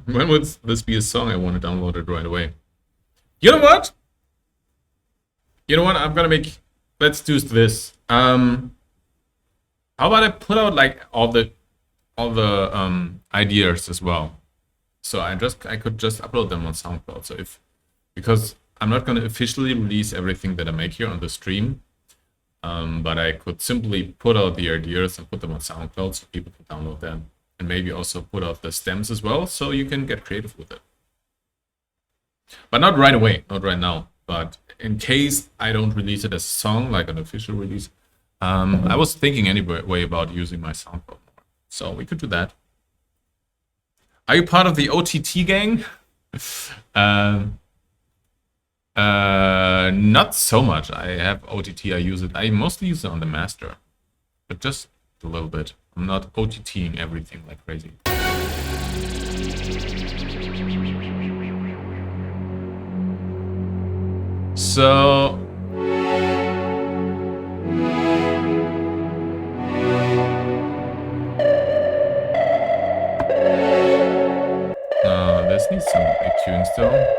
When would this be a song I want to download it right away? You know what? I'm gonna make. Let's do this. How about I put out like all the ideas as well. So I could just upload them on SoundCloud. So because I'm not gonna officially release everything that I make here on the stream, but I could simply put out the ideas and put them on SoundCloud so people can download them. And maybe also put out the stems as well, so you can get creative with it. But not right away, not right now. But in case I don't release it as a song, like an official release, I was thinking anyway about using my SoundCloud. So we could do that. Are you part of the OTT gang? Not so much. I have OTT, I use it. I mostly use it on the master, but just a little bit. I'm not OTTing everything like crazy. So this needs some EQing still.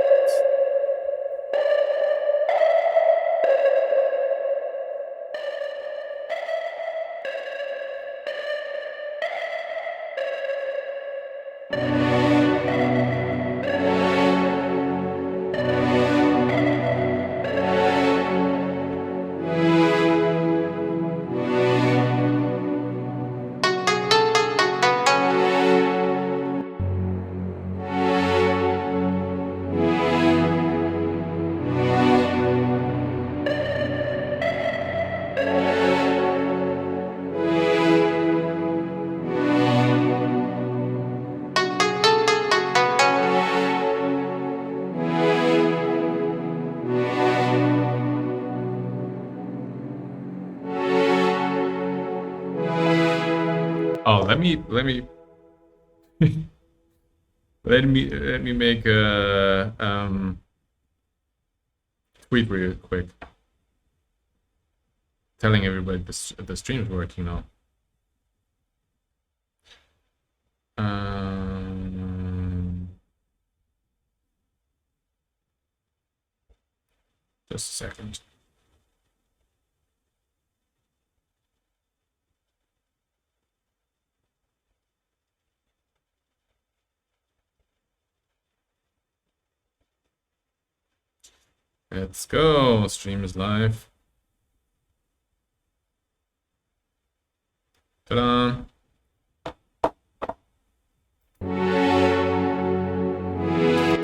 Oh, let me Let me make a tweet real quick, telling everybody the stream is working now. Just a second. Let's go. Stream is live. Ta-da.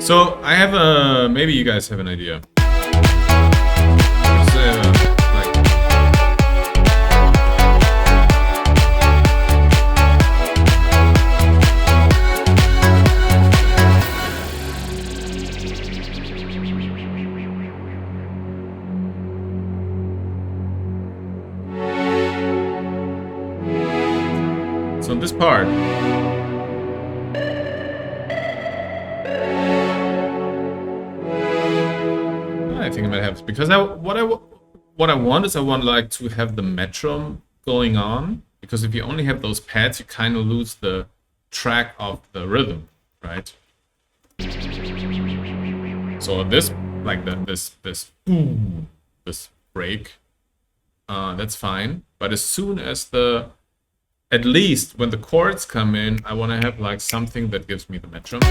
So I have a, maybe you guys have an idea. So this part, I think I might have, because what I want is I want like to have the metronome going on, because if you only have those pads, you kind of lose the track of the rhythm, right? So this, like this break, that's fine. But as soon as at least when the chords come in, I want to have like something that gives me the metronome.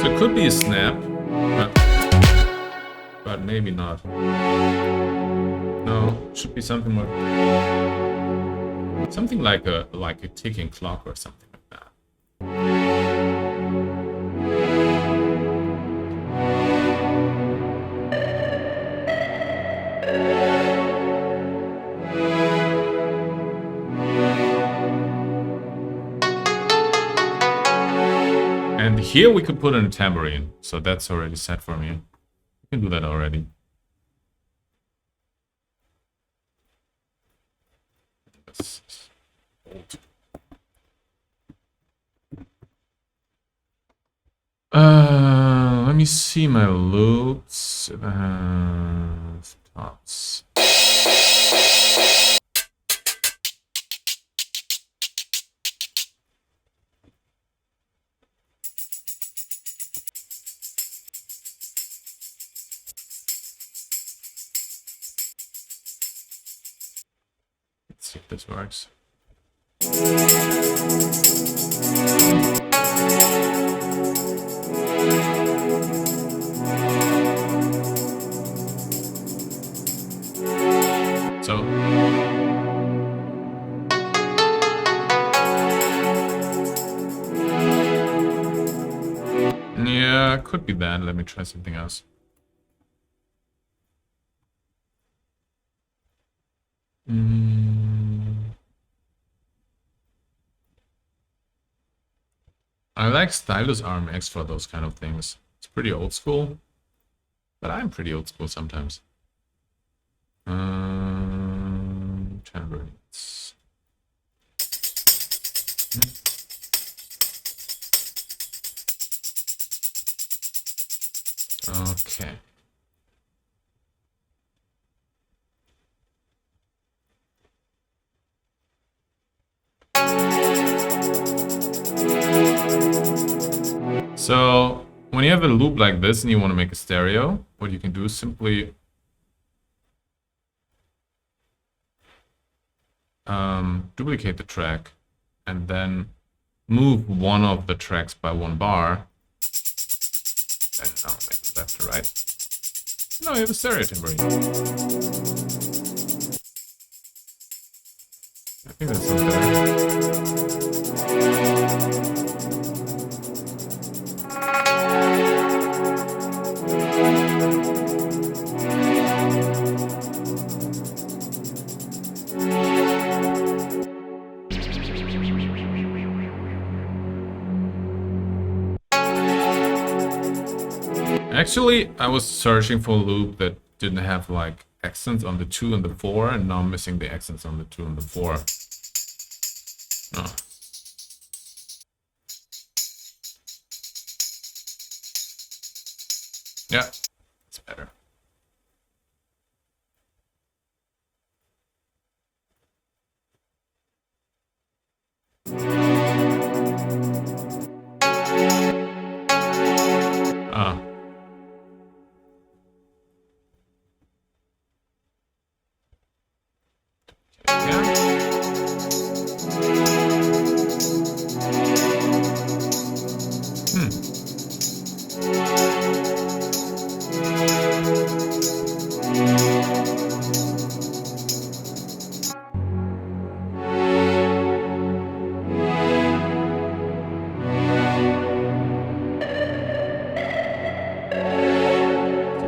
So it could be a snap, but maybe not. No, it should be something more, something like a ticking clock or something like that. And here we could put in a tambourine, so that's already set for me. You can do that already. Let me see my loops. Tops. Let's see if this works. So yeah, could be that. Let me try something else. I like Stylus RMX for those kind of things. It's pretty old school, but I'm pretty old school sometimes. Tambourines. Okay. So when you have a loop like this and you want to make a stereo, what you can do is simply duplicate the track and then move one of the tracks by one bar. And now make it left to right. Now you have a stereo tambourine. I think that sounds better. Actually, I was searching for a loop that didn't have like accents on the 2 and the 4, and now I'm missing the accents on the 2 and the 4. Oh. Yeah, it's better. Ah. Yeah.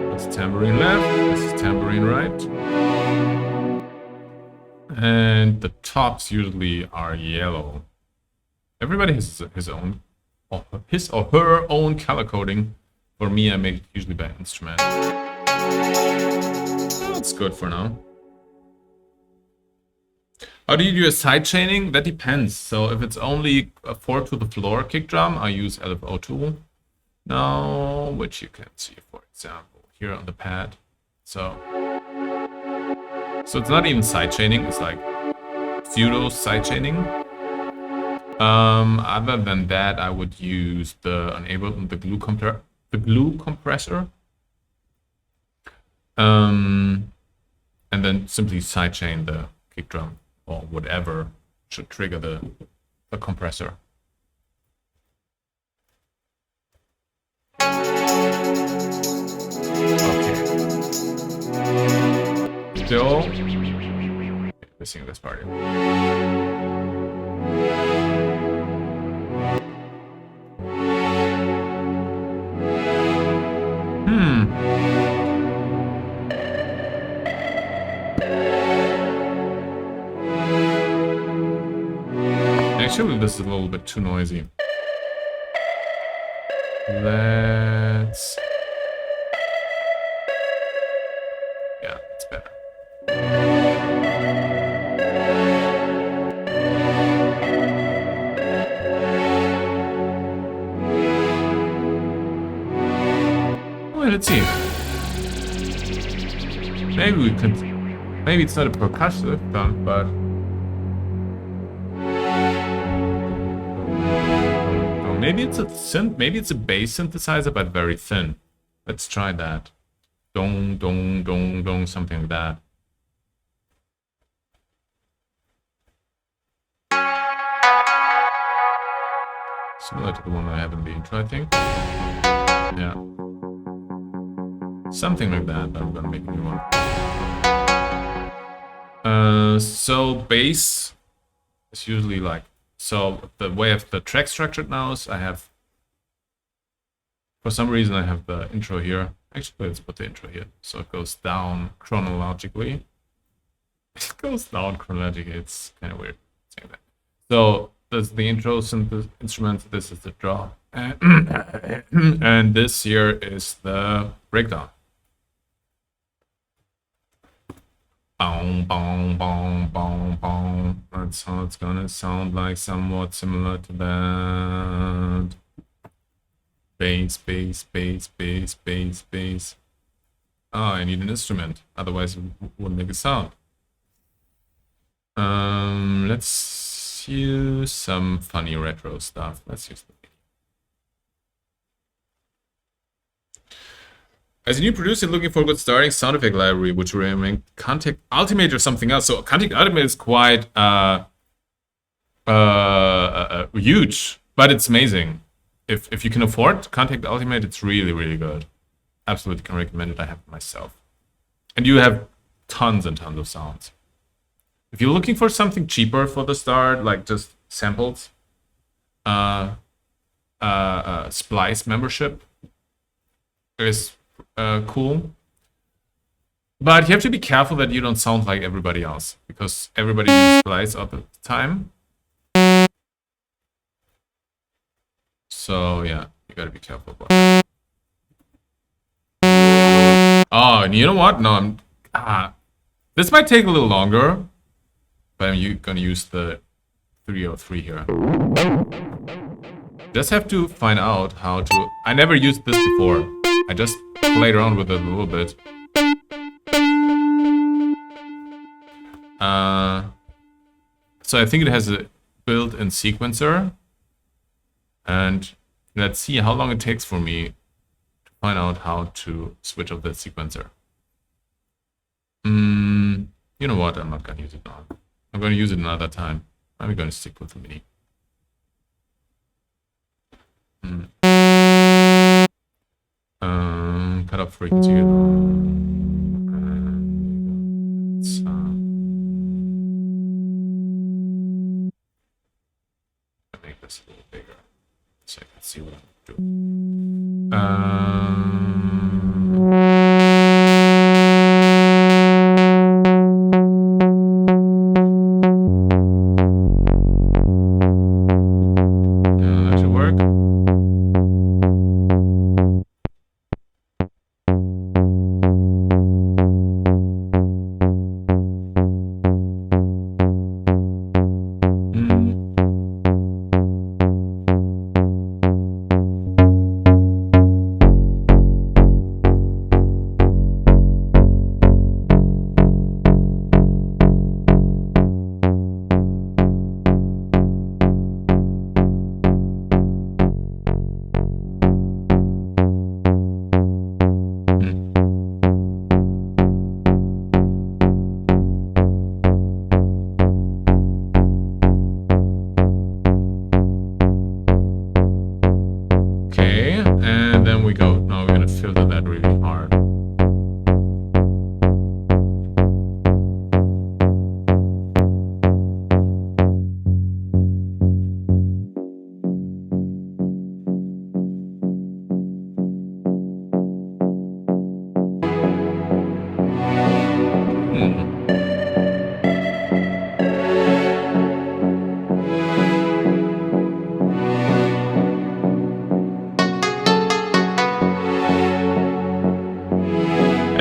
That's tambourine left, this is tambourine right. And the tops usually are yellow. Everybody has his own, his or her own color coding. For me, I make it usually by instrument. That's good for now. How do you do a side chaining? That depends. So if it's only a 4 to the floor kick drum, I use LFO tool now, which you can see, for example, here on the pad. So it's not even side chaining, it's like pseudo side chaining. Other than that, I would use the glue compressor. And then simply sidechain the kick drum or whatever should trigger the compressor. Okay. Still missing this part. Actually, this is a little bit too noisy. Let's... Yeah, it's better. Well, let's see. Maybe we could... Maybe it's not a percussive sound, but... Maybe it's a synth. Maybe it's a bass synthesizer, but very thin. Let's try that. Dong, dong, dong, dong, something like that. Similar to the one I have in the intro, I think. Yeah. Something like that. I'm gonna make a new one. So bass is usually like... So the way of the track structured now is I have, for some reason I have the intro here. Actually, let's put the intro here. So it goes down chronologically. It goes down chronologically. It's kind of weird saying that. So this is the intro instrument. This is the drop. And this here is the breakdown. Bong, bong, bong, bong, bong. That's how it's gonna sound like, somewhat similar to that. Bass, bass, bass, bass, bass, bass. Oh, I need an instrument, otherwise it wouldn't make a sound. Let's use some funny retro stuff. Let's use the... As a new producer looking for a good starting sound effect library, which will make Contact Ultimate or something else. So Contact Ultimate is quite huge, but it's amazing. If you can afford Contact Ultimate, it's really, really good. Absolutely can recommend it. I have it myself. And you have tons and tons of sounds. If you're looking for something cheaper for the start, like just samples, Splice membership is cool. But you have to be careful that you don't sound like everybody else, because everybody uses Splice all the time. So yeah, you gotta be careful about that. Oh, and you know what? No, this might take a little longer, but I'm gonna use the 303 here. Just have to find out how to. I never used this before. I just played around with it a little bit. So I think it has a built-in sequencer, and let's see how long it takes for me to find out how to switch off that sequencer. You know what? I'm not gonna use it now. I'm gonna use it another time. I'm gonna stick with the mini. Cut off frequency. Make this a little bigger so I can see what I'm doing. That should work. And then we go. Now we're gonna filter that really hard.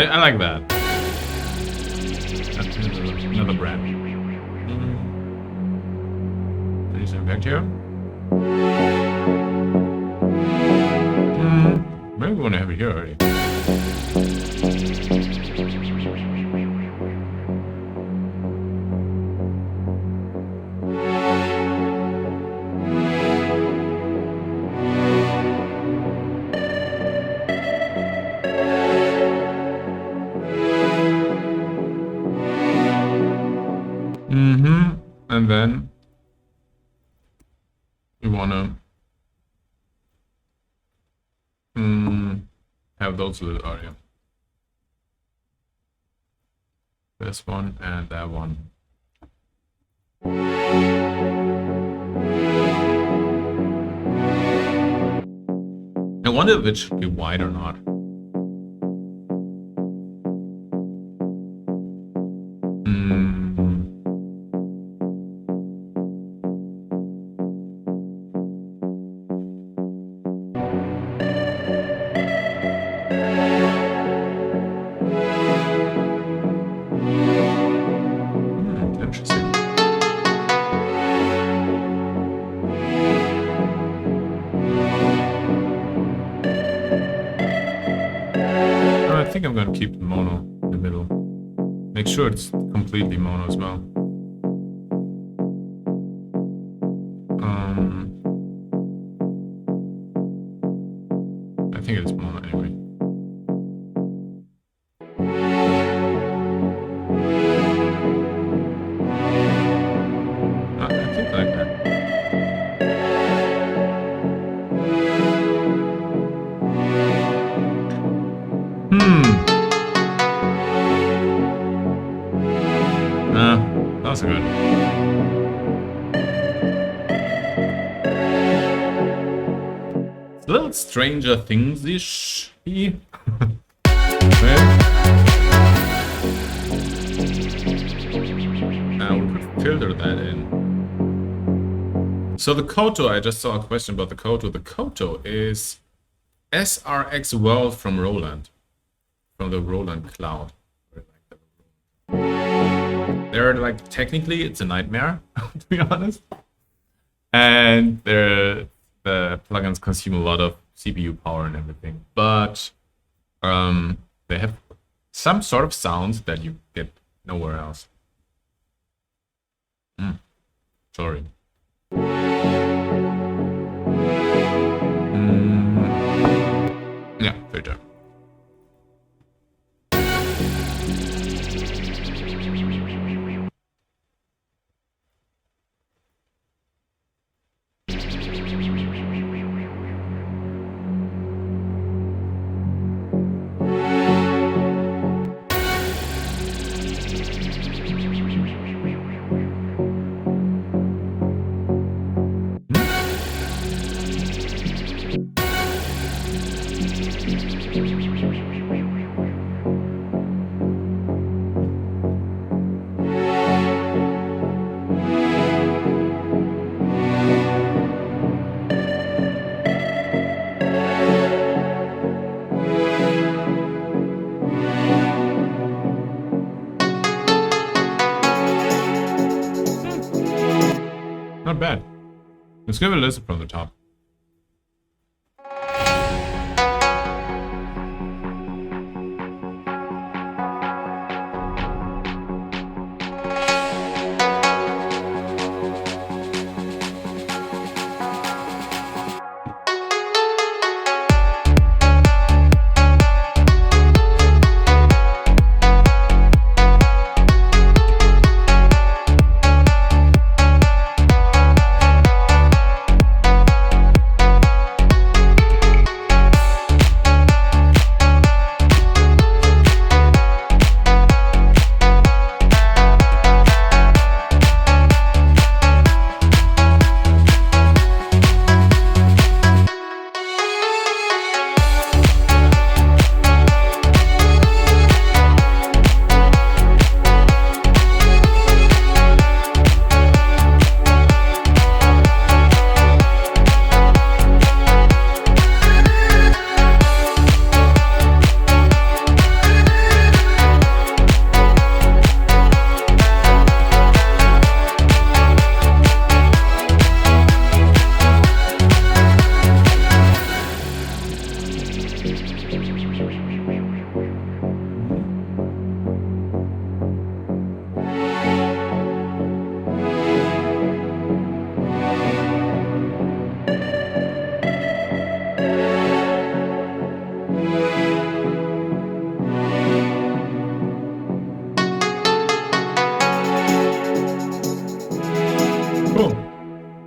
I like that. That's another brand. There's an impact here. Maybe we want to have it here already. And then we want to have those little area. This one and that one. I wonder if it should be wide or not. I think I'm gonna keep the mono in the middle. Make sure it's completely mono as well. I think it's mono anyway. I think I like that. That's good. It's a little Stranger Things-ish. Now we could filter that in. So the Koto, I just saw a question about the Koto. The Koto is SRX World from Roland. from the Roland Cloud. They're like technically it's a nightmare to be honest, and the plugins consume a lot of CPU power and everything, but they have some sort of sounds that you get nowhere else. Sorry. Yeah, later. Not bad. Let's give it a listen from the top.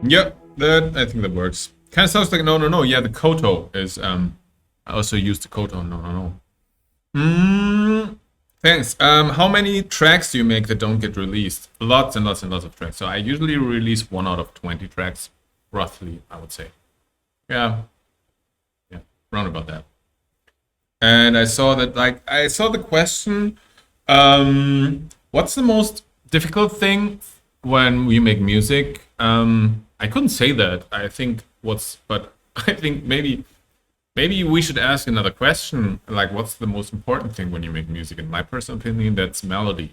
Yeah, that I think that works. Kind of sounds like no. Yeah, the koto is I also used the koto. No. Thanks. How many tracks do you make that don't get released? Lots and lots and lots of tracks. So I usually release 1 out of 20 tracks, roughly, I would say. Yeah, round about that. And I saw that I saw the question, what's the most difficult thing when we make music? I couldn't say that. I think but I think maybe we should ask another question. Like, what's the most important thing when you make music? In my personal opinion, that's melody.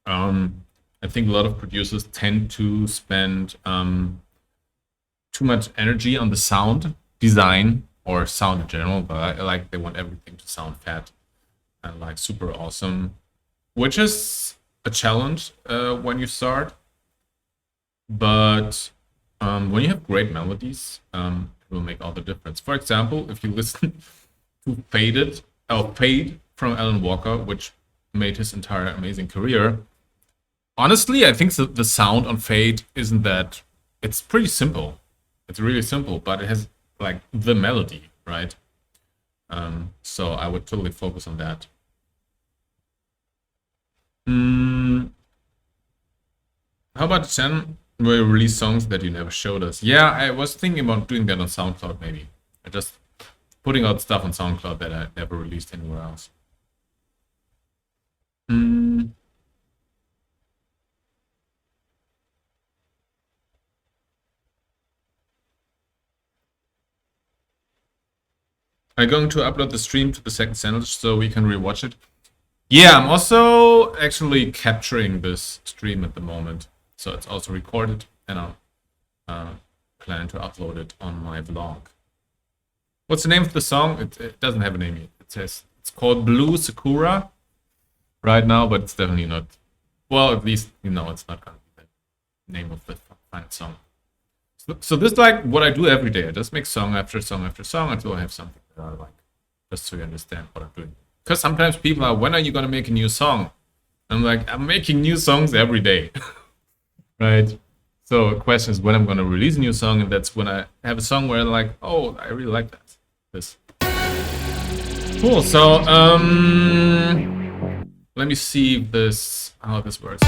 I think a lot of producers tend to spend too much energy on the sound design or sound in general, but like they want everything to sound fat and like super awesome, which is a challenge when you start. But when you have great melodies, it will make all the difference. For example, if you listen to Fade from Alan Walker, which made his entire amazing career, honestly, I think the sound on Fade isn't that. It's pretty simple. It's really simple, but it has like the melody, right? So I would totally focus on that. How about Chen? Where you release songs that you never showed us? Yeah, I was thinking about doing that on SoundCloud. Maybe I just putting out stuff on SoundCloud that I never released anywhere else. I'm going to upload the stream to the second channel so we can rewatch it. Yeah, I'm also actually capturing this stream at the moment. So it's also recorded, and I'll plan to upload it on my vlog. What's the name of the song? It doesn't have a name yet. It says it's called Blue Sakura right now, but it's definitely not. Well, at least you know it's not going to be the name of the final song. So this is like what I do every day. I just make song after song after song until I have something that I like. Just so you understand what I'm doing. Because sometimes people are, when are you going to make a new song? I'm like, I'm making new songs every day. Right? So the question is when I'm going to release a new song, and that's when I have a song where I'm like, oh, I really like that. This. Cool. So let me see how this works.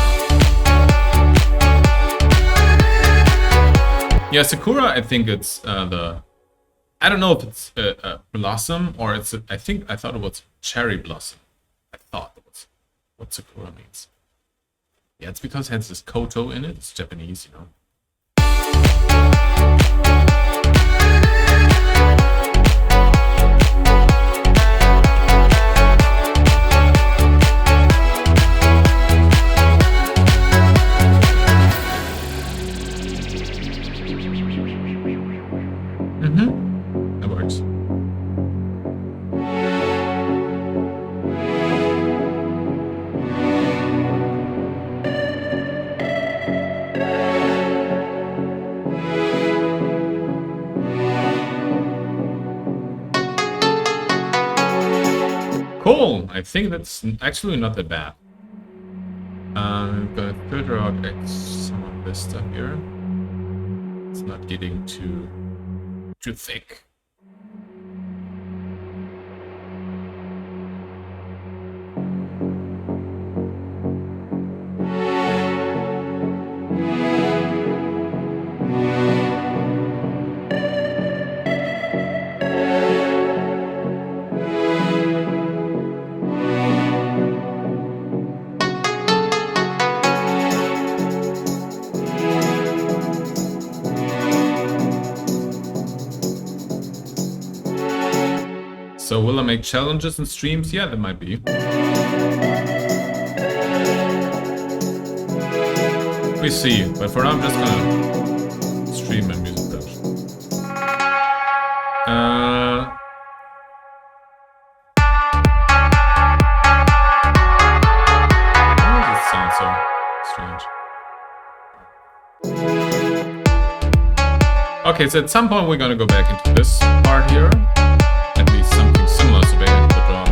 Yeah, Sakura, I think it's I don't know if it's a blossom or I thought it was cherry blossom. I thought that was what Sakura means. Yeah, it's because it has this koto in it. It's Japanese, you know. That works. Cool. I think that's actually not that bad. I'm gonna filter out some of this stuff here. It's not getting too thick. So will I make challenges and streams? Yeah, that might be. We see, but for now I'm just gonna stream my music production. Why does it sound so strange? Okay, so at some point we're gonna go back into this part here. At least something similar, so back into the drum.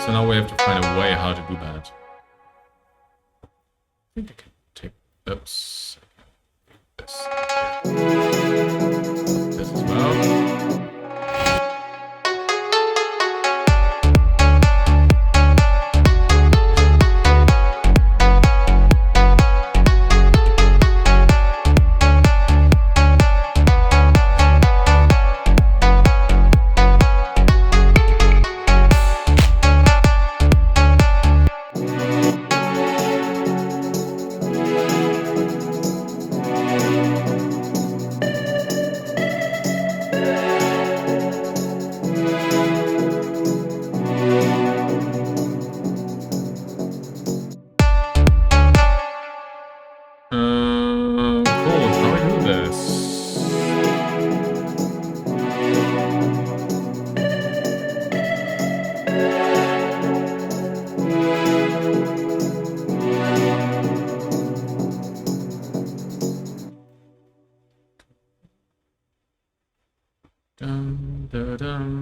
So now we have to find a way how to do that. I think I can take this. This as well.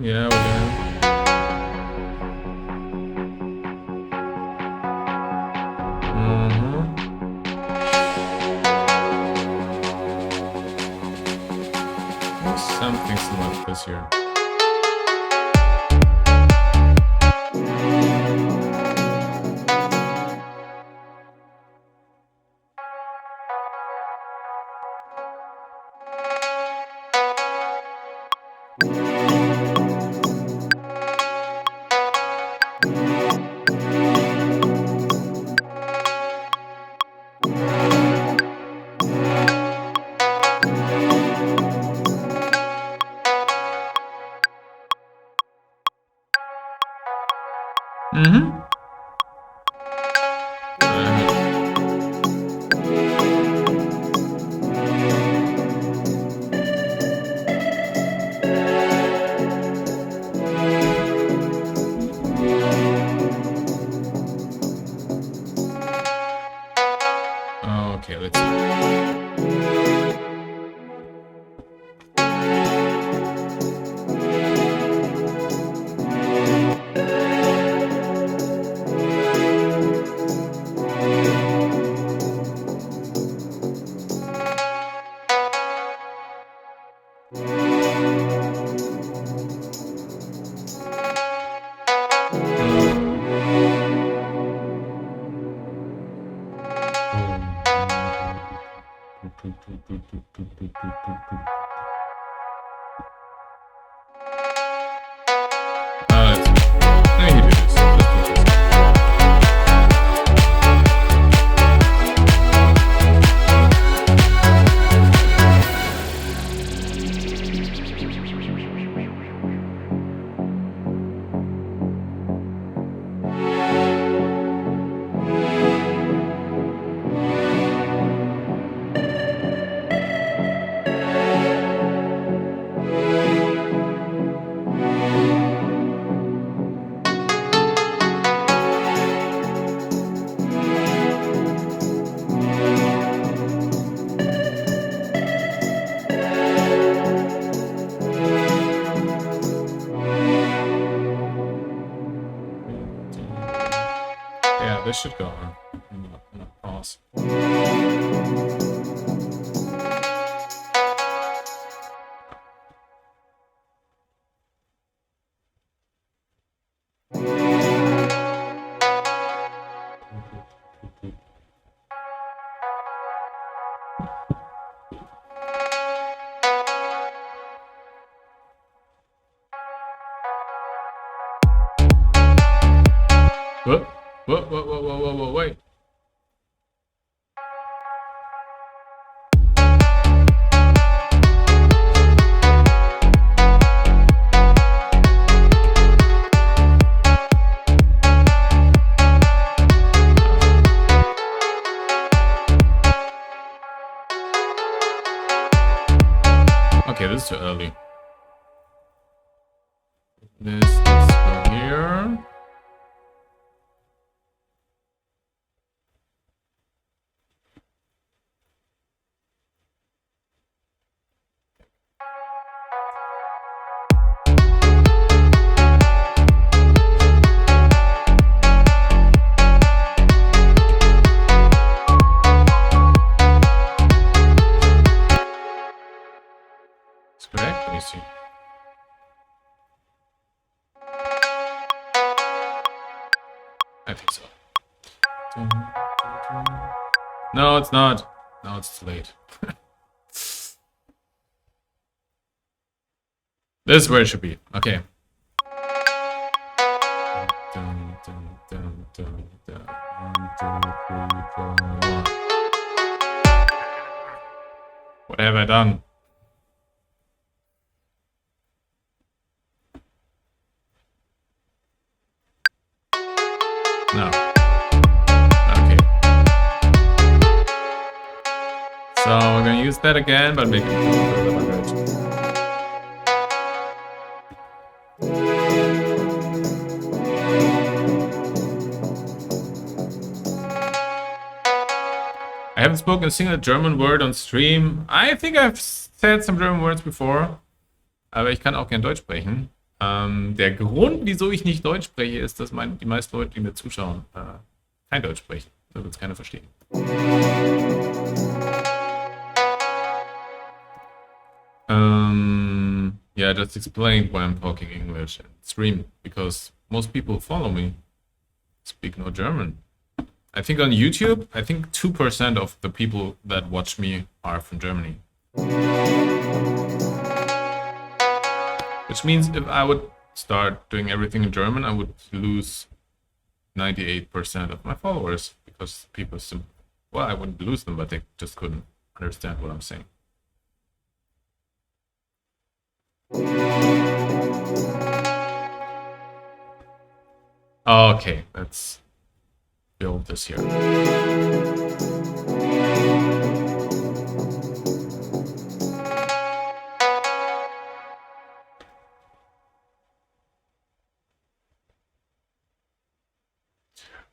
Yeah, we're gonna. Something similar to this here. Okay, let's see. Let me do this. Let's do this. Yeah, this should go on. I'm gonna pause. Whoa, wait. Okay, this is too early. This needs to go here. It's correct. Let me see. I think so. No, it's not. No, it's too late. This is where it should be. Okay. Dun, dun, dun, dun, dun. 1, 2, 3, 4, 1. What have I done? No. Okay. So we're gonna use that again, but make it a little bit. I haven't spoken a single German word on stream. I think I've said some German words before, aber ich kann auch gern Deutsch sprechen. Der Grund, wieso ich nicht Deutsch spreche, ist, dass die meisten Leute, die mir zuschauen, kein Deutsch sprechen. Da wird es keiner verstehen. Yeah, I just explained why I'm talking English and stream, because most people who follow me speak no German. I think on YouTube, I think 2% of the people that watch me are from Germany. Which means if I would start doing everything in German, I would lose 98% of my followers, because people well, I wouldn't lose them, but they just couldn't understand what I'm saying. Okay, let's build this here.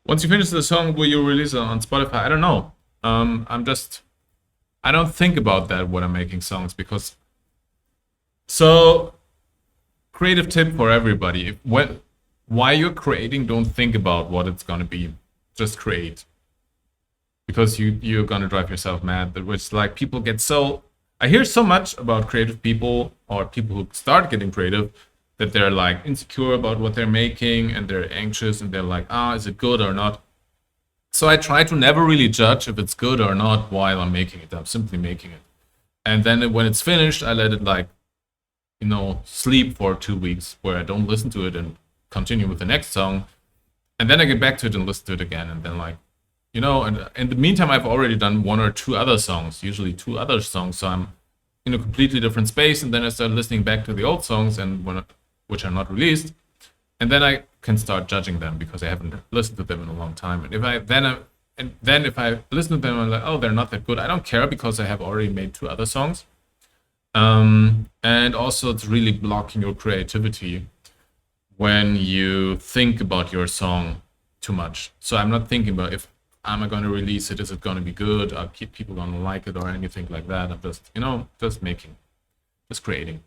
Once you finish the song, will you release it on Spotify? I don't know. I don't think about that when I'm making songs because so creative tip for everybody. While you're creating, don't think about what it's gonna be. Just create. Because you're gonna drive yourself mad. Which like people get so I hear so much about creative people or people who start getting creative that they're like insecure about what they're making and they're anxious and they're like, is it good or not? So I try to never really judge if it's good or not while I'm making it. I'm simply making it. And then when it's finished, I let it like, sleep for 2 weeks where I don't listen to it and continue with the next song. And then I get back to it and listen to it again. And then like, and in the meantime, I've already done one or two other songs, usually two other songs. So I'm in a completely different space. And then I start listening back to the old songs which are not released. And then I can start judging them because I haven't listened to them in a long time. And if I listen to them, I'm like, oh, they're not that good. I don't care because I have already made two other songs. And also, it's really blocking your creativity when you think about your song too much. So I'm not thinking about if am I going to release it, is it going to be good, are people going to like it or anything like that. I'm just, just making, just creating.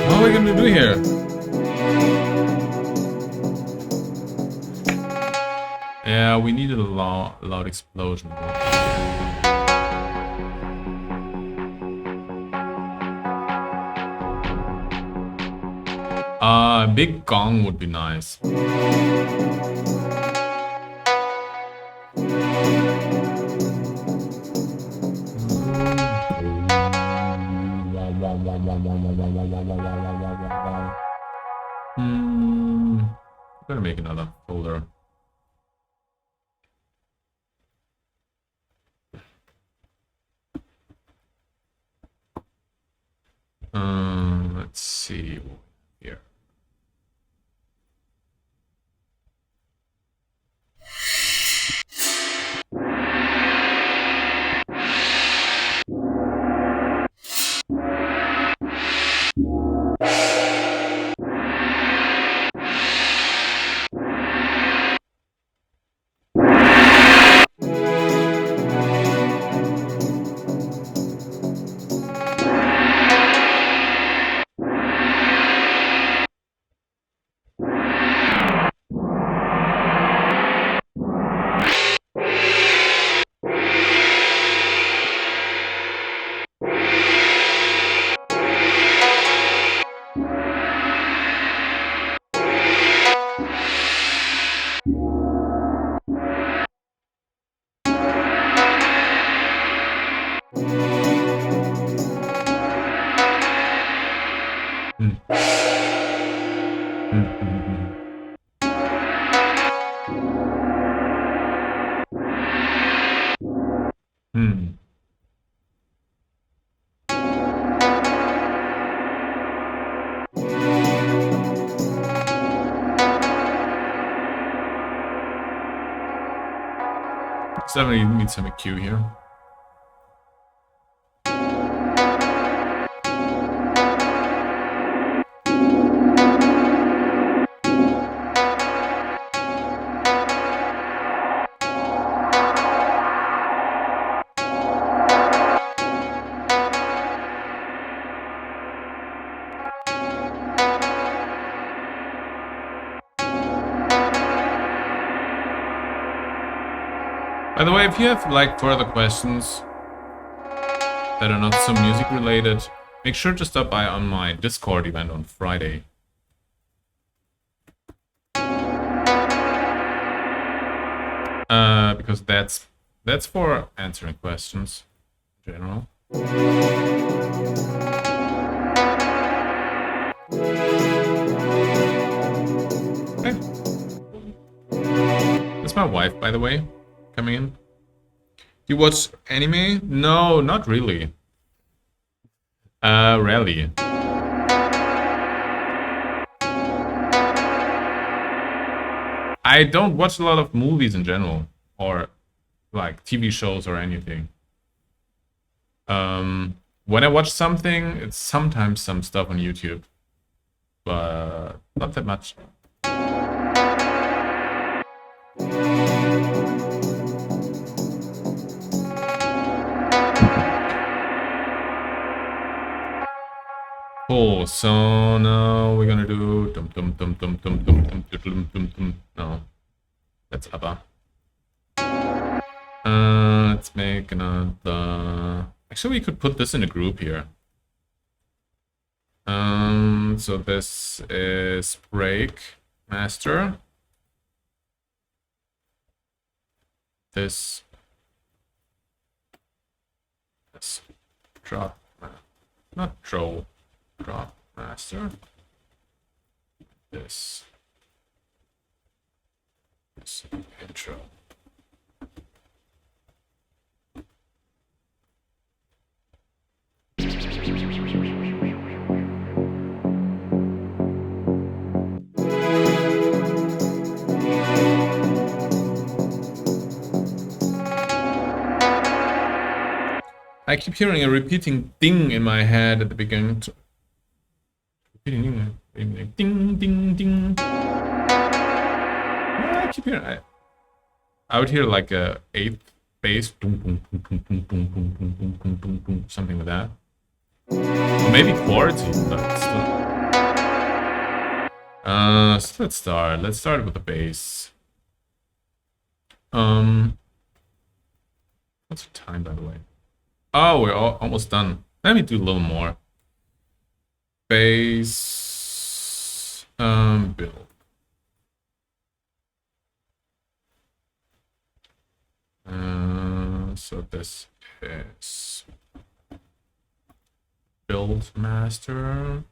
What are we going to do here? Yeah, we needed a loud explosion. A big gong would be nice. I'm gonna make another folder. Let's see here. Definitely need some EQ here. By the way, if you have like further questions that are not so music related, make sure to stop by on my Discord event on Friday. Because that's for answering questions in general. Okay. That's my wife, by the way, coming in. You watch anime? No, not really. Rarely. I don't watch a lot of movies in general, or like TV shows or anything. When I watch something, it's sometimes some stuff on YouTube, but not that much. Cool. So now we're gonna do dum dum dum dum dum dum dum dum dum dum. No, that's ABBA. Let's make another. Actually, we could put this in a group here. So this is break master. This drop, not troll, drop master. This intro. I keep hearing a repeating ding in my head at the beginning. Ding, ding, ding, ding. I keep hearing. I would hear like a eighth bass, something like that. Or maybe chords, but still. So let's start. Let's start with the bass. What's the time, by the way? Oh, we're almost done. Let me do a little more. Bass, build. So this is build master.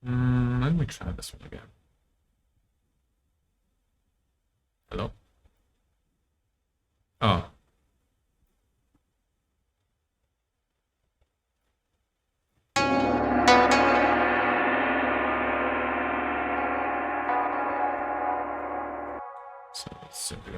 Let me try this one again. Hello? Oh. So let's simply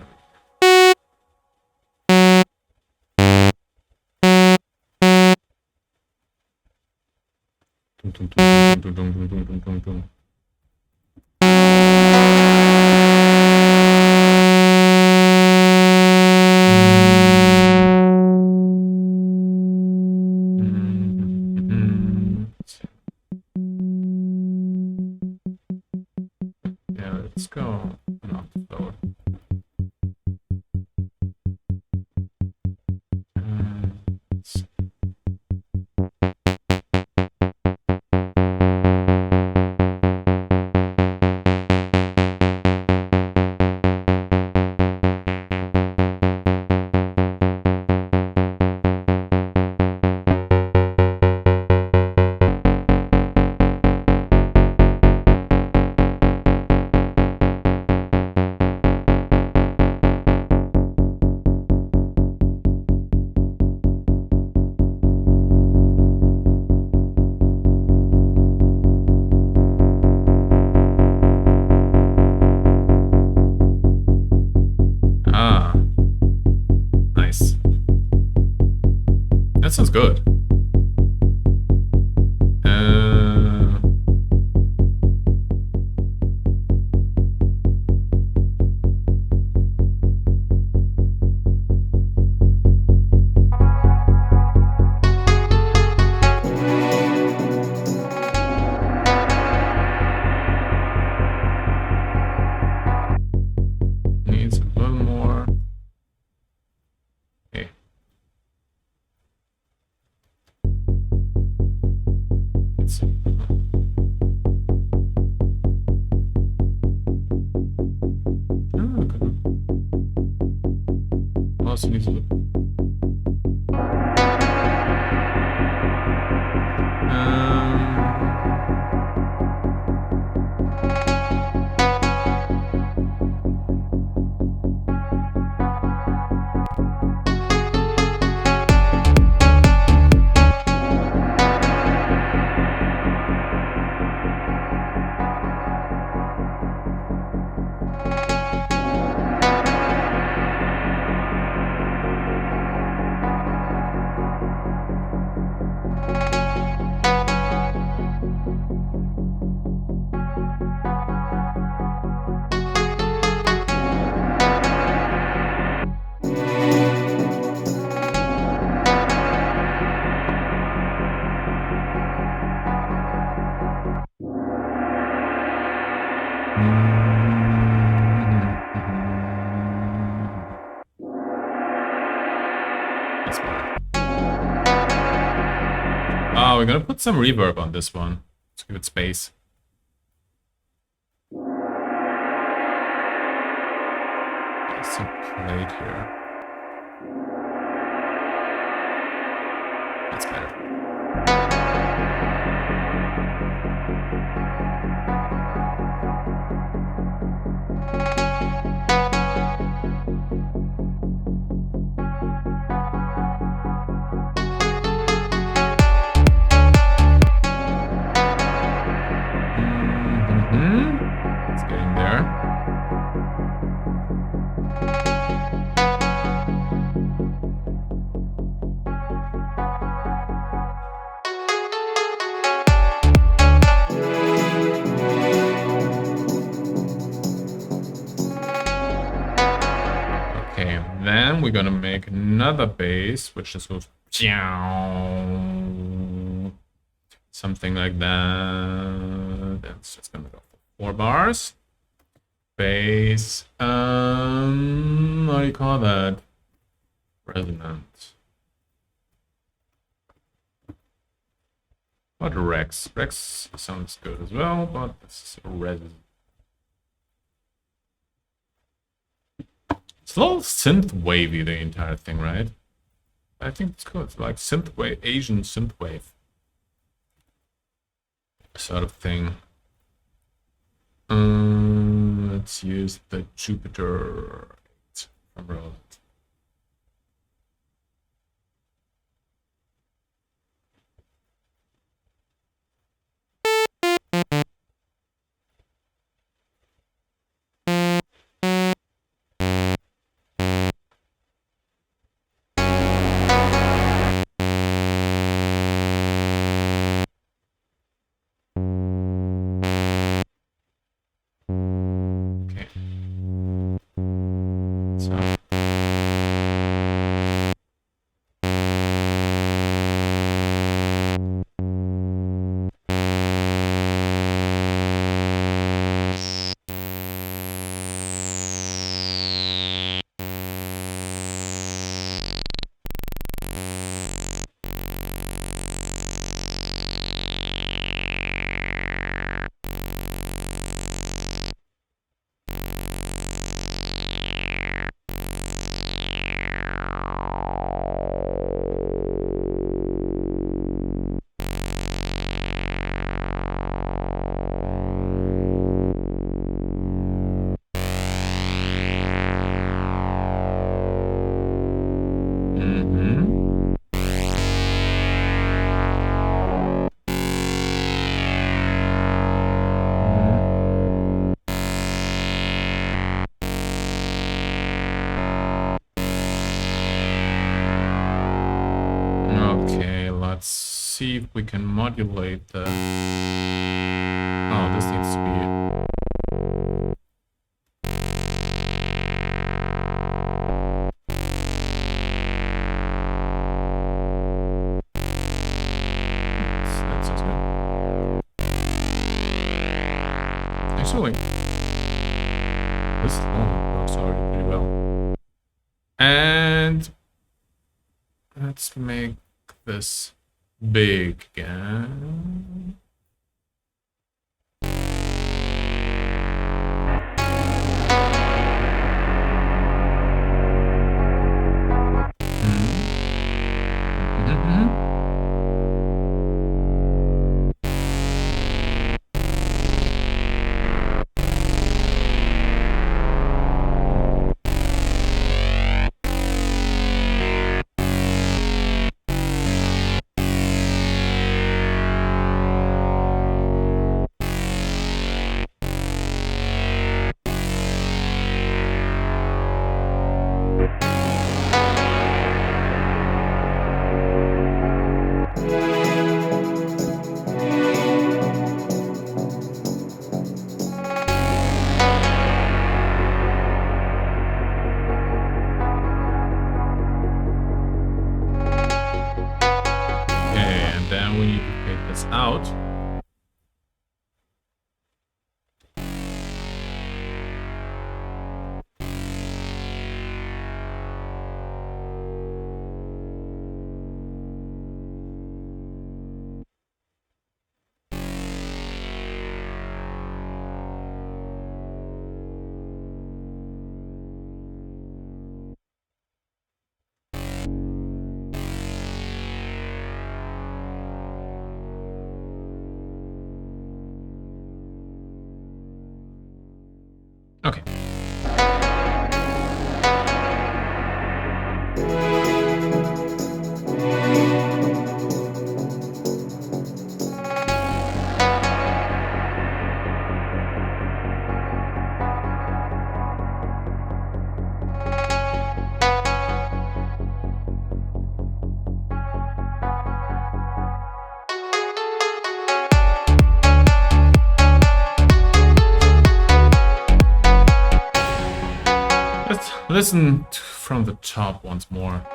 yeah, let's go an octave lower. Nice. That sounds good. Needs a little more. Okay. Let's see. Also needs a little. That's better. Oh, we're gonna put some reverb on this one. Let's give it space. Some plate here. That's better. It's getting there. Okay, then we're gonna make another bass, which just goes something like that. That's just gonna go for 4 bars. Bass. What do you call that? Resonant. What Rex? Rex sounds good as well, but this is a resonant. It's a little synth wavy, the entire thing, right? I think it's cool. It's like synth wave, Asian synth wave sort of thing. Let's use the Jupiter from Roland. Okay, let's see if we can modulate the... Oh, this needs to be... That sounds good. Actually, this works already pretty well. And let's make this big again. We need to take this out. Okay. Let's listen from the top once more.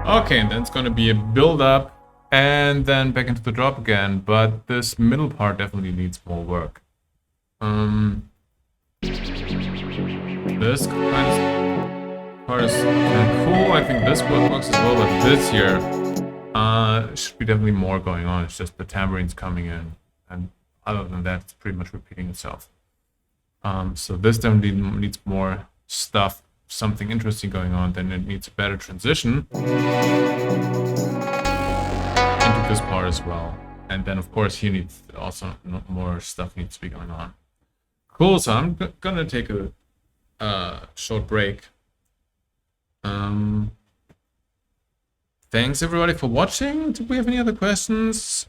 Okay, and then it's gonna be a build up and then back into the drop again, but this middle part definitely needs more work. This part is kind of cool. I think this works as well, but this here should be definitely more going on. It's just the tambourines coming in, and other than that, it's pretty much repeating itself. So this definitely needs more stuff, something interesting going on. Then it needs a better transition into this part as well. And then of course here needs also more stuff needs to be going on. Cool. So I'm gonna take a short break. Thanks everybody for watching. Do we have any other questions?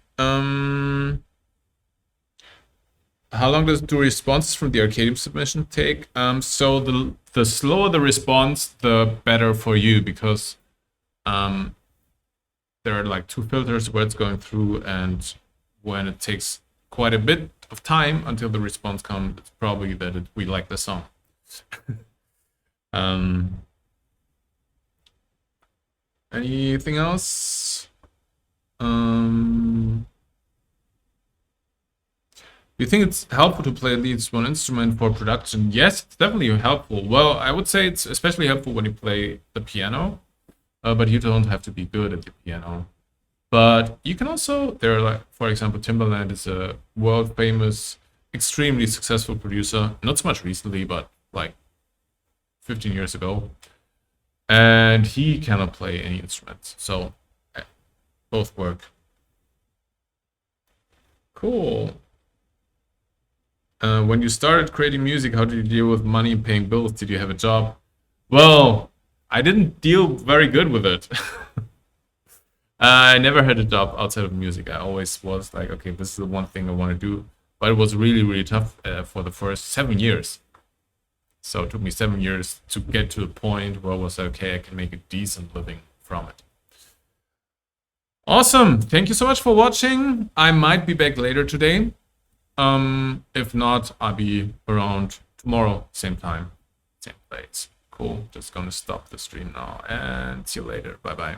How long do responses from the Arcadium submission take? So the slower the response, the better for you, because there are like 2 filters where it's going through, and when it takes quite a bit of time until the response comes, it's probably that we like the song. Anything else? Do you think it's helpful to play at least one instrument for production? Yes, it's definitely helpful. Well, I would say it's especially helpful when you play the piano, but you don't have to be good at the piano. But you can also, there are like, for example, Timbaland is a world famous, extremely successful producer. Not so much recently, but like 15 years ago. And he cannot play any instruments. So both work. Cool. When you started creating music, how did you deal with money and paying bills? Did you have a job? Well, I didn't deal very good with it. I never had a job outside of music. I always was like, okay, this is the one thing I want to do. But it was really, really tough for the first 7 years. So it took me 7 years to get to a point where I was like, okay, I can make a decent living from it. Awesome. Thank you so much for watching. I might be back later today. If not, I'll be around tomorrow, same time, same place. Cool. Cool. Just gonna stop the stream now and see you later. Bye bye.